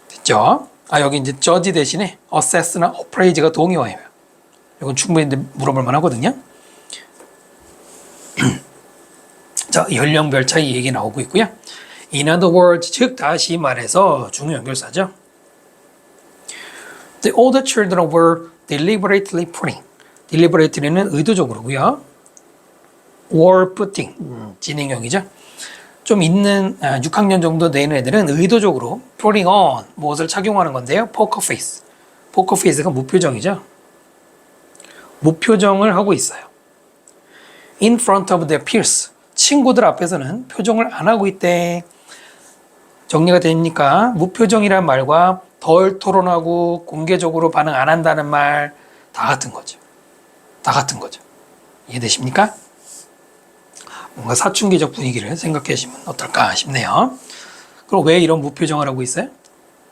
됐죠? 여기 이제 judge 대신에 assess나 appraise가 동의어예요. 이건 충분히 물어볼 만하거든요. 자, 연령별 차이 얘기 나오고 있고요. In other words, 즉 다시 말해서 중요 연결사죠. The older children were deliberately putting. deliberately는 의도적으로고요. were putting, 진행형이죠. 좀 있는 6학년 정도 되는 애들은 의도적으로 putting on, 무엇을 착용하는 건데요. poker face. poker face가 무표정이죠. 무표정을 하고 있어요. In front of their peers. 친구들 앞에서는 표정을 안 하고 있대. 정리가 되니까 무표정이란 말과 덜 토론하고 공개적으로 반응 안 한다는 말 다 같은 거죠. 다 같은 거죠. 이해되십니까? 뭔가 사춘기적 분위기를 생각해 보시면 어떨까 싶네요. 그럼 왜 이런 무표정을 하고 있어요?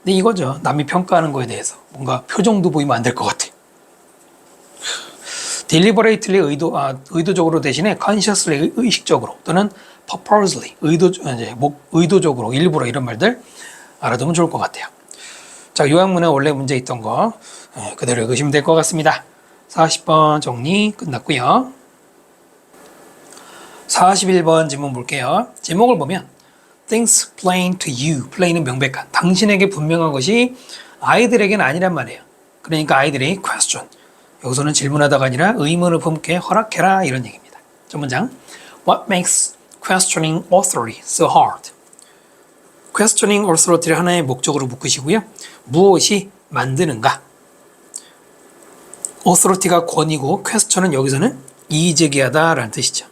근데 이거죠. 남이 평가하는 거에 대해서 뭔가 표정도 보이면 안 될 것 같아. deliberately 의도적으로 대신에 consciously 의식적으로 또는 purposely 의도적으로 일부러 이런 말들 알아두면 좋을 것 같아요. 자, 요약문에 원래 문제 있던 거 그대로 읽으시면 될 것 같습니다. 40번 정리 끝났고요. 41번 질문 볼게요. 제목을 보면 Things plain to you. plain은 명백한. 당신에게 분명한 것이 아이들에게는 아니란 말이에요. 그러니까 아이들이 question. 여기서는 질문하다가 아니라 의문을 품게 허락해라 이런 얘기입니다. 첫 문장. What makes questioning authority so hard? questioning authority를 하나의 목적으로 묶으시고요. 무엇이 만드는가? authority가 권위고 question은 여기서는 이의제기하다 라는 뜻이죠.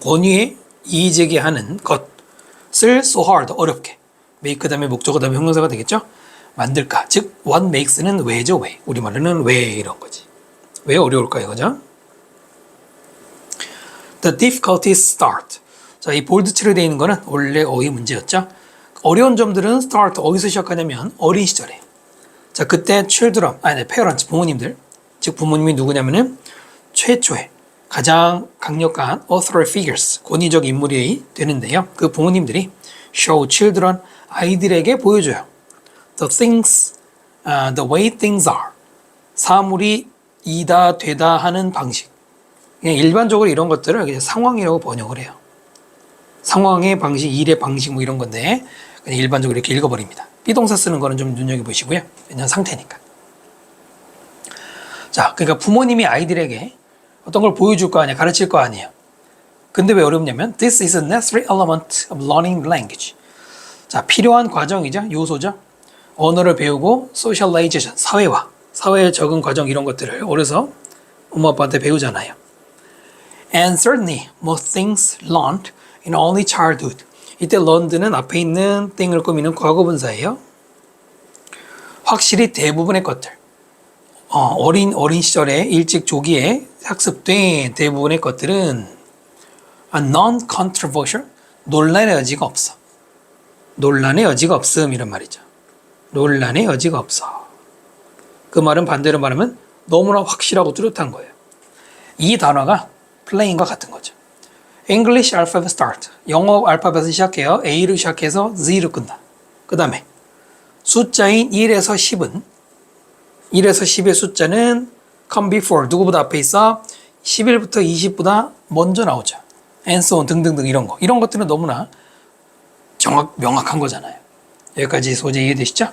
권위에 이의제기하는 것을 so hard, 어렵게. make 그 다음에 목적어 다음에 형용사가 되겠죠? 만들까? 즉 what makes는 왜죠? 왜? 우리말로는 왜 이런 거지. 왜 어려울까 이거죠? The difficulties start. 자, 이 볼드 칠로 되어 있는 거는 원래 어휘 문제였죠. 어려운 점들은 start 어디서 시작하냐면 어린 시절에. 자, 그때 children, parents, 부모님들. 즉 부모님이 누구냐면은 최초의 가장 강력한 authority figures, 권위적 인물이 되는데요. 그 부모님들이 show children, 아이들에게 보여줘요. The things, the way things are. 사물이 이다 되다 하는 방식. 그냥 일반적으로 이런 것들을 그냥 상황이라고 번역을 해요. 상황의 방식, 일의 방식 뭐 이런 건데 그냥 일반적으로 이렇게 읽어버립니다. 비동사 쓰는 거는 좀 눈여겨보시고요. 왜냐면 상태니까. 자, 그러니까 부모님이 아이들에게 어떤 걸 보여줄 거 아니야, 가르칠 거 아니에요. 근데 왜 어렵냐면 This is a necessary element of learning language. 자, 필요한 과정이죠, 요소죠. 언어를 배우고 socialization, 사회화, 사회에 적응 과정 이런 것들을 어려서 엄마 아빠한테 배우잖아요. And certainly most things learned in early childhood. 이때 learned는 앞에 있는 땡을 꾸미는 과거분사예요. 확실히 대부분의 것들, 어린 시절에 일찍 조기에 학습된 대부분의 것들은 non-controversial, 논란의 여지가 없어. 논란의 여지가 없음 이런 말이죠. 논란의 여지가 없어. 그 말은 반대로 말하면 너무나 확실하고 뚜렷한 거예요. 이 단어가 plain과 같은 거죠. English alphabet start. 영어 알파벳을 시작해요. A로 시작해서 Z로 끝나. 그 다음에 숫자인 1에서 10은 1에서 10의 숫자는 come before. 누구보다 앞에 있어? 11부터 20보다 먼저 나오죠. And so on 등등등 이런 거. 이런 것들은 너무나 명확한 거잖아요. 여기까지 소재 이해되시죠?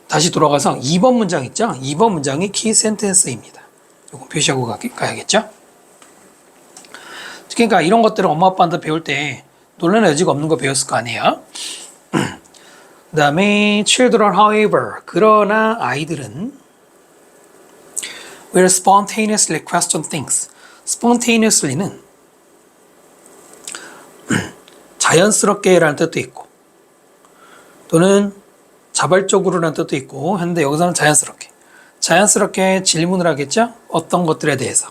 다시 돌아가서 2번 문장 있죠? 2번 문장이 키 센텐스입니다. 이거 표시하고 가야겠죠? 그러니까 이런 것들을 엄마 아빠한테 배울 때 논란의 여지가 없는 거 배웠을 거 아니에요? 그 다음에 children however 그러나 아이들은 will spontaneously question things. spontaneously는 자연스럽게 라는 뜻도 있고 또는 자발적으로라는 뜻도 있고 했는데 여기서는 자연스럽게 질문을 하겠죠? 어떤 것들에 대해서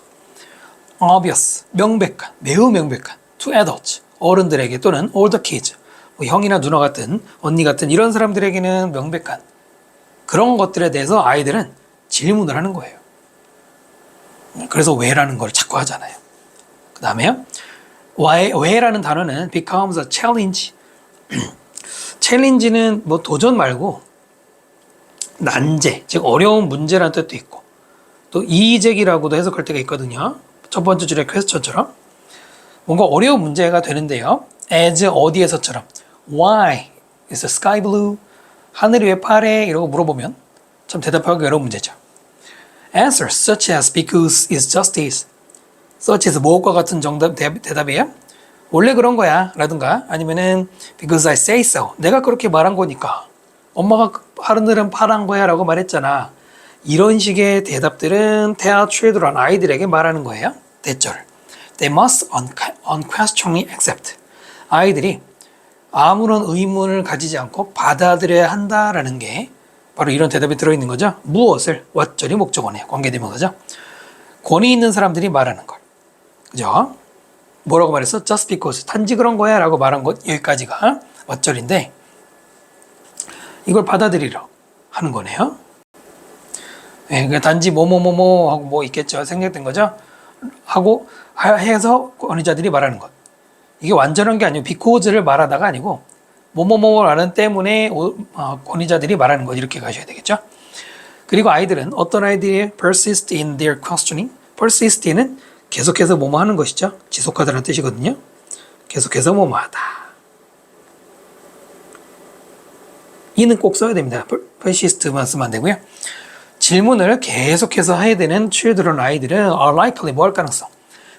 obvious, 명백한, 매우 명백한 to adults, 어른들에게 또는 older kids, 뭐 형이나 누나 같은 언니 같은 이런 사람들에게는 명백한 그런 것들에 대해서 아이들은 질문을 하는 거예요. 그래서 왜라는 걸 자꾸 하잖아요. 그 다음에요. 왜라는 단어는 becomes a challenge. challenge는 뭐 도전 말고 난제, 즉 어려운 문제라는 뜻도 있고 또 이의제기라고도 해석할 때가 있거든요. 첫 번째 줄의 퀘스천처럼 뭔가 어려운 문제가 되는데요. as 어디에서처럼 why is the sky blue? 하늘이 왜 파래? 이러고 물어보면 참 대답하기 어려운 문제죠. answers such as because is justice. such as 무엇과 같은 정답 대답이에요. 원래 그런 거야 라든가 아니면은 because I say so. 내가 그렇게 말한 거니까. 엄마가 하늘은 파란 거야 라고 말했잖아. 이런 식의 대답들은 tell children, 아이들에게 말하는 거예요. 대절을. They must unquestioningly accept. 아이들이 아무런 의문을 가지지 않고 받아들여야 한다라는 게 바로 이런 대답이 들어있는 거죠. 무엇을? what절이 목적어네요. 관계대명사죠. 권위 있는 사람들이 말하는 걸. 그죠? 뭐라고 말했어? just because. 단지 그런 거야 라고 말한 것 여기까지가 what절인데 이걸 받아들이러 하는 거네요. 네, 그러니까 단지 뭐뭐뭐뭐 하고 뭐 있겠죠. 생략된 거죠. 하고 해서 권위자들이 말하는 것. 이게 완전한 게 아니고 because를 말하다가 아니고 뭐뭐뭐라는 때문에 권위자들이 말하는 것 이렇게 가셔야 되겠죠. 그리고 아이들은 어떤 아이들이 persist in their questioning. persist는 계속해서 뭐뭐 하는 것이죠. 지속하다는 뜻이거든요. 계속해서 뭐뭐 하다. 이는 꼭 써야 됩니다. persist만 쓰면 안 되고요. 질문을 계속해서 해야 되는 children, 아이들은 are likely 뭐 할 가능성.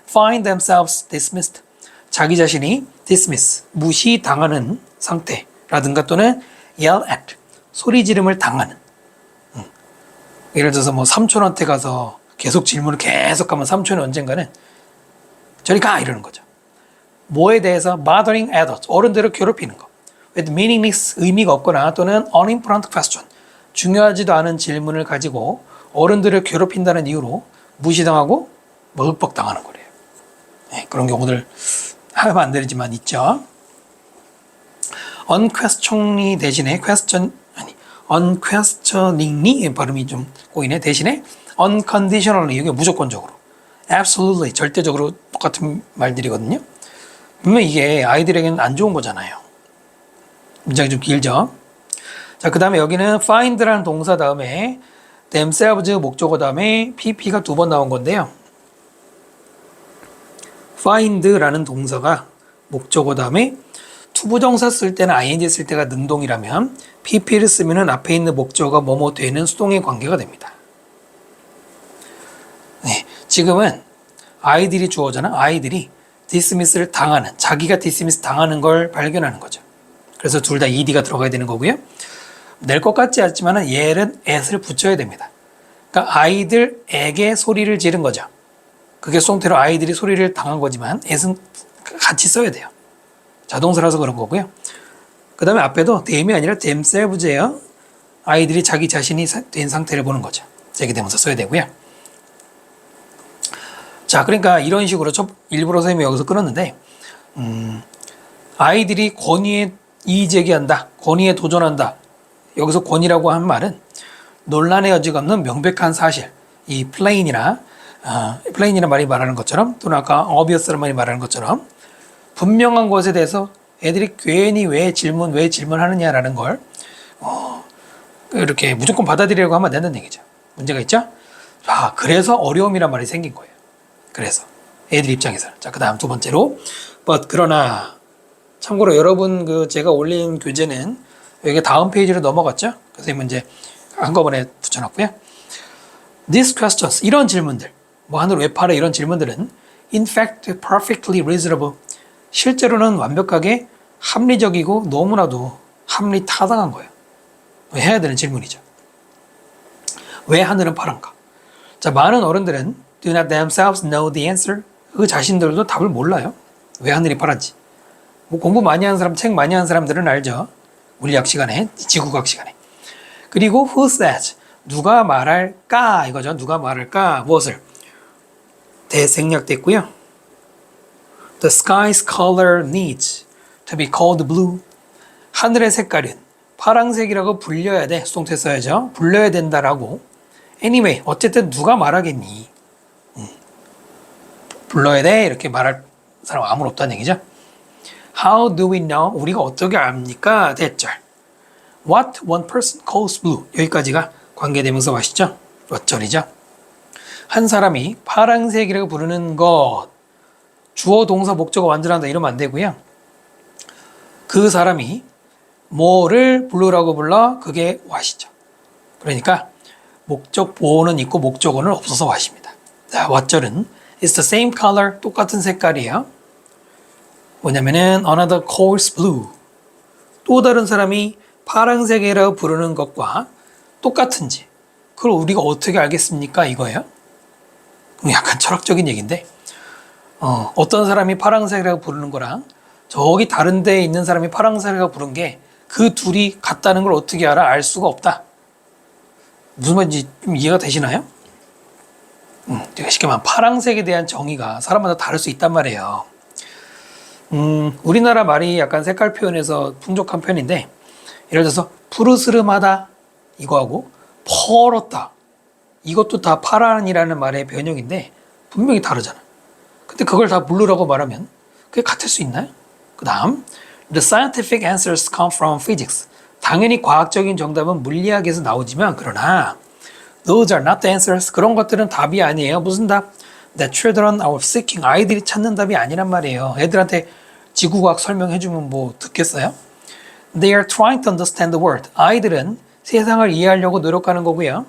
find themselves dismissed. 자기 자신이 dismiss, 무시당하는 상태라든가 또는 yell at, 소리 지름을 당하는. 예를 들어서 뭐 삼촌한테 가서 계속 질문을 계속 하면 삼촌이 언젠가는 저리 가! 이러는 거죠. 뭐에 대해서 bothering adults, 어른들을 괴롭히는 거. with meaningless, 의미가 없거나 또는 unimportant question, 중요하지도 않은 질문을 가지고 어른들을 괴롭힌다는 이유로 무시당하고 먹벅 당하는 거래요. 네, 그런 경우들 하면 안 되지만 있죠. unquestioningly 대신에 unquestioningly 발음이 좀 꼬이네. 대신에 unconditionally, 이게 무조건적으로, absolutely 절대적으로 똑같은 말들이거든요. 분명 이게 아이들에게는 안 좋은 거잖아요. 문장이 좀 길죠. 자, 그 다음에 여기는 find라는 동사 다음에 themselves 목적어 다음에 pp가 2번 나온 건데요. find라는 동사가 목적어 다음에 투부정사 쓸 때는 ing 쓸 때가 능동이라면 pp를 쓰면은 앞에 있는 목적어가 뭐뭐 되는 수동의 관계가 됩니다. 네, 지금은 아이들이 주어잖아. 아이들이 dismiss를 당하는, 자기가 dismiss 당하는 걸 발견하는 거죠. 그래서 둘 다 ed가 들어가야 되는 거고요. 낼 것 같지 않지만 얘는 at을 붙여야 됩니다. 그러니까 아이들에게 소리를 지른 거죠. 그게 수동태로 아이들이 소리를 당한 거지만 at은 같이 써야 돼요. 자동사라서 그런 거고요. 그 다음에 앞에도 them이 아니라 themselves예요. 아이들이 자기 자신이 된 상태를 보는 거죠. 제기대명사 써야 되고요. 자, 그러니까 이런 식으로 일부러 선생님이 여기서 끊었는데 아이들이 권위에 이의제기한다, 권위에 도전한다. 여기서 권위라고 한 말은 논란의 여지가 없는 명백한 사실, 이 plain이란 말이 말하는 것처럼 또는 아까 obvious란 말이 말하는 것처럼 분명한 것에 대해서 애들이 괜히 왜 질문하느냐라는 걸 이렇게 무조건 받아들이려고 하면 안 된다는 얘기죠. 문제가 있죠? 자, 그래서 어려움이란 말이 생긴 거예요. 그래서 애들 입장에서는. 자, 그 다음 두 번째로 but 그러나, 참고로 여러분 제가 올린 교재는 여기 다음 페이지로 넘어갔죠? 그래서 이 문제 한꺼번에 붙여놨고요. These questions, 이런 질문들, 뭐 하늘 왜 팔아, 이런 질문들은 in fact perfectly reasonable, 실제로는 완벽하게 합리적이고 너무나도 합리 타당한 거예요. 해야 되는 질문이죠. 왜 하늘은 파란가? 자, 많은 어른들은 do not themselves know the answer, 그 자신들도 답을 몰라요. 왜 하늘이 파란지. 뭐 공부 많이 하는 사람, 책 많이 하는 사람들은 알죠. 물리학 시간에, 지구과학 시간에. 그리고 who says, 누가 말할까 이거죠. 누가 말할까, 무엇을? 대생략됐고요. The sky's color needs to be called blue. 하늘의 색깔은 파란색이라고 불려야 돼. 수동태 써야죠. 불려야 된다라고. Anyway, 어쨌든 누가 말하겠니? 불러야 돼. 이렇게 말할 사람 아무도 없다는 얘기죠. How do we know? 우리가 어떻게 압니까? 대절. What one person calls blue. 여기까지가 관계대명사 맞시죠? 어절이죠. 한 사람이 파란색이라고 부르는 것. 주어, 동사, 목적어 완전한다 이러면 안 되고요. 그 사람이 뭐를 blue라고 불러? 그게 what이죠. 그러니까 목적 보호는 있고 목적어는 없어서 what입니다. 자, what절은 It's the same color, 똑같은 색깔이에요. 뭐냐면은 another calls blue. 또 다른 사람이 파란색이라고 부르는 것과 똑같은지 그걸 우리가 어떻게 알겠습니까? 이거예요. 약간 철학적인 얘기인데 어떤 사람이 파란색이라고 부르는 거랑 저기 다른 데에 있는 사람이 파란색이라고 부른 게 그 둘이 같다는 걸 어떻게 알아? 알 수가 없다. 무슨 말인지 좀 이해가 되시나요? 쉽게 말하면 파란색에 대한 정의가 사람마다 다를 수 있단 말이에요. 우리나라 말이 약간 색깔 표현에서 풍족한 편인데 예를 들어서 푸르스름하다 이거하고 퍼렇다 이것도 다 파란이라는 말의 변형인데 분명히 다르잖아. 근데 그걸 다 블루라고 말하면 그게 같을 수 있나요? 그 다음 The scientific answers come from physics. 당연히 과학적인 정답은 물리학에서 나오지만 그러나 Those are not the answers. 그런 것들은 답이 아니에요. 무슨 답? That children are seeking. 아이들이 찾는 답이 아니란 말이에요. 애들한테 지구과학 설명해주면 뭐 듣겠어요? They are trying to understand the world. 아이들은 세상을 이해하려고 노력하는 거고요.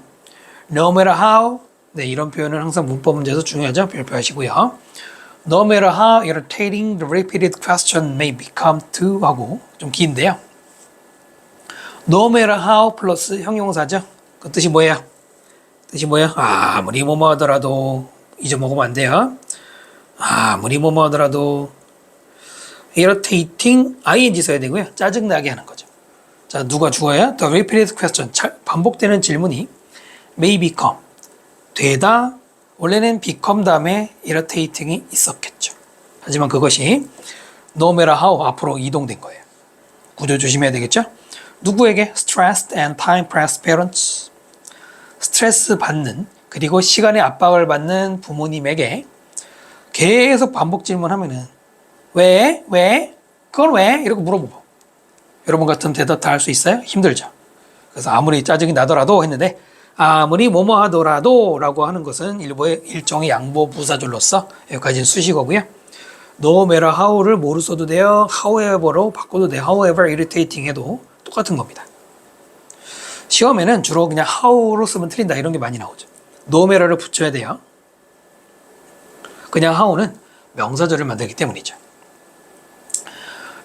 No matter how. 네, 이런 표현은 항상 문법 문제에서 중요하죠. 별표하시고요. No matter how irritating the repeated question may become to 하고 좀 긴데요. No matter how 플러스 형용사죠. 그 뜻이 뭐예요? 뜻이 뭐예요? 아무리 뭐뭐 하더라도 잊어먹으면 안 돼요. 아무리 뭐뭐 하더라도 irritating ing 써야 되고요. 짜증나게 하는 거죠. 자, 누가 주어야? The repeated question. 반복되는 질문이 may become. 되다. 원래는 become 다음에 irritating이 있었겠죠. 하지만 그것이 no matter how 앞으로 이동된 거예요. 구조 조심해야 되겠죠? 누구에게? stressed and time pressed parents. 스트레스 받는 그리고 시간의 압박을 받는 부모님에게 계속 반복 질문하면은 왜? 왜? 그걸 왜? 이렇게 물어보고 여러분 같은 대답 다 할 수 있어요? 힘들죠. 그래서 아무리 짜증이 나더라도 했는데 아무리 뭐뭐 하더라도 라고 하는 것은 일종의 양보 부사절로서 여기까지는 수식어고요. no matter how를 뭐로 써도 돼요. however로 바꿔도 돼요. however irritating 해도 똑같은 겁니다. 시험에는 주로 그냥 how로 쓰면 틀린다 이런 게 많이 나오죠. no matter를 붙여야 돼요. 그냥 how는 명사절을 만들기 때문이죠.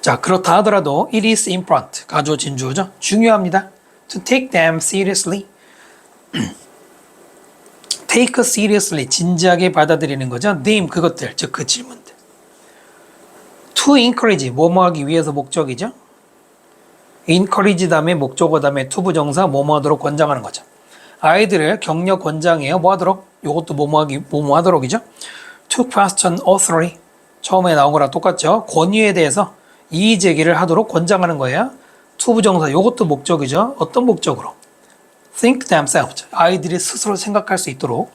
자, 그렇다 하더라도 it is important, 가주어 진주어죠. 중요합니다. to take them seriously. take seriously, 진지하게 받아들이는 거죠. them, 그것들, 즉 그 질문들. to encourage, 뭐뭐 하기 위해서 목적이죠. encourage 다음에 목적어 다음에 to 부정사 뭐뭐 하도록 권장하는 거죠. 아이들을 격려 권장해요. 뭐 하도록? 요것도 뭐뭐 하도록이죠. to question authority, 처음에 나온 거랑 똑같죠. 권위에 대해서 이의 제기를 하도록 권장하는 거예요. to 부정사 요것도 목적이죠. 어떤 목적으로? think themselves, 아이들이 스스로 생각할 수 있도록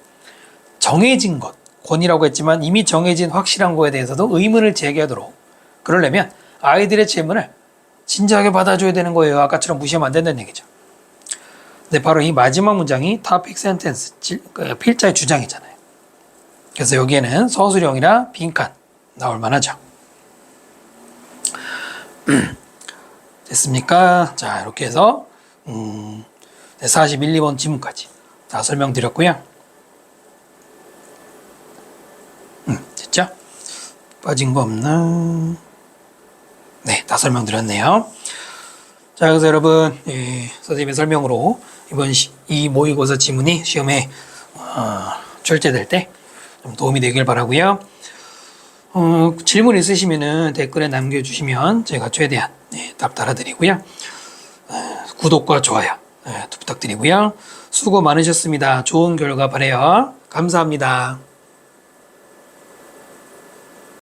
정해진 것, 권위라고 했지만 이미 정해진 확실한 거에 대해서도 의문을 제기하도록, 그러려면 아이들의 질문을 진지하게 받아줘야 되는 거예요. 아까처럼 무시하면 안 된다는 얘기죠. 근데 바로 이 마지막 문장이 topic sentence, 필자의 주장이잖아요. 그래서 여기에는 서술형이나 빈칸 나올 만하죠. 됐습니까? 자, 이렇게 해서 41, 2번 지문까지 다 설명드렸고요. 됐죠? 빠진 거 없나? 네, 다 설명드렸네요. 자, 그래서 여러분, 선생님의 설명으로 이번 이 모의고사 지문이 시험에 출제될 때 좀 도움이 되길 바라고요. 질문 있으시면은 댓글에 남겨주시면 제가 최대한 답 달아드리고요. 구독과 좋아요 부탁드리고요. 수고 많으셨습니다. 좋은 결과 바라요. 감사합니다.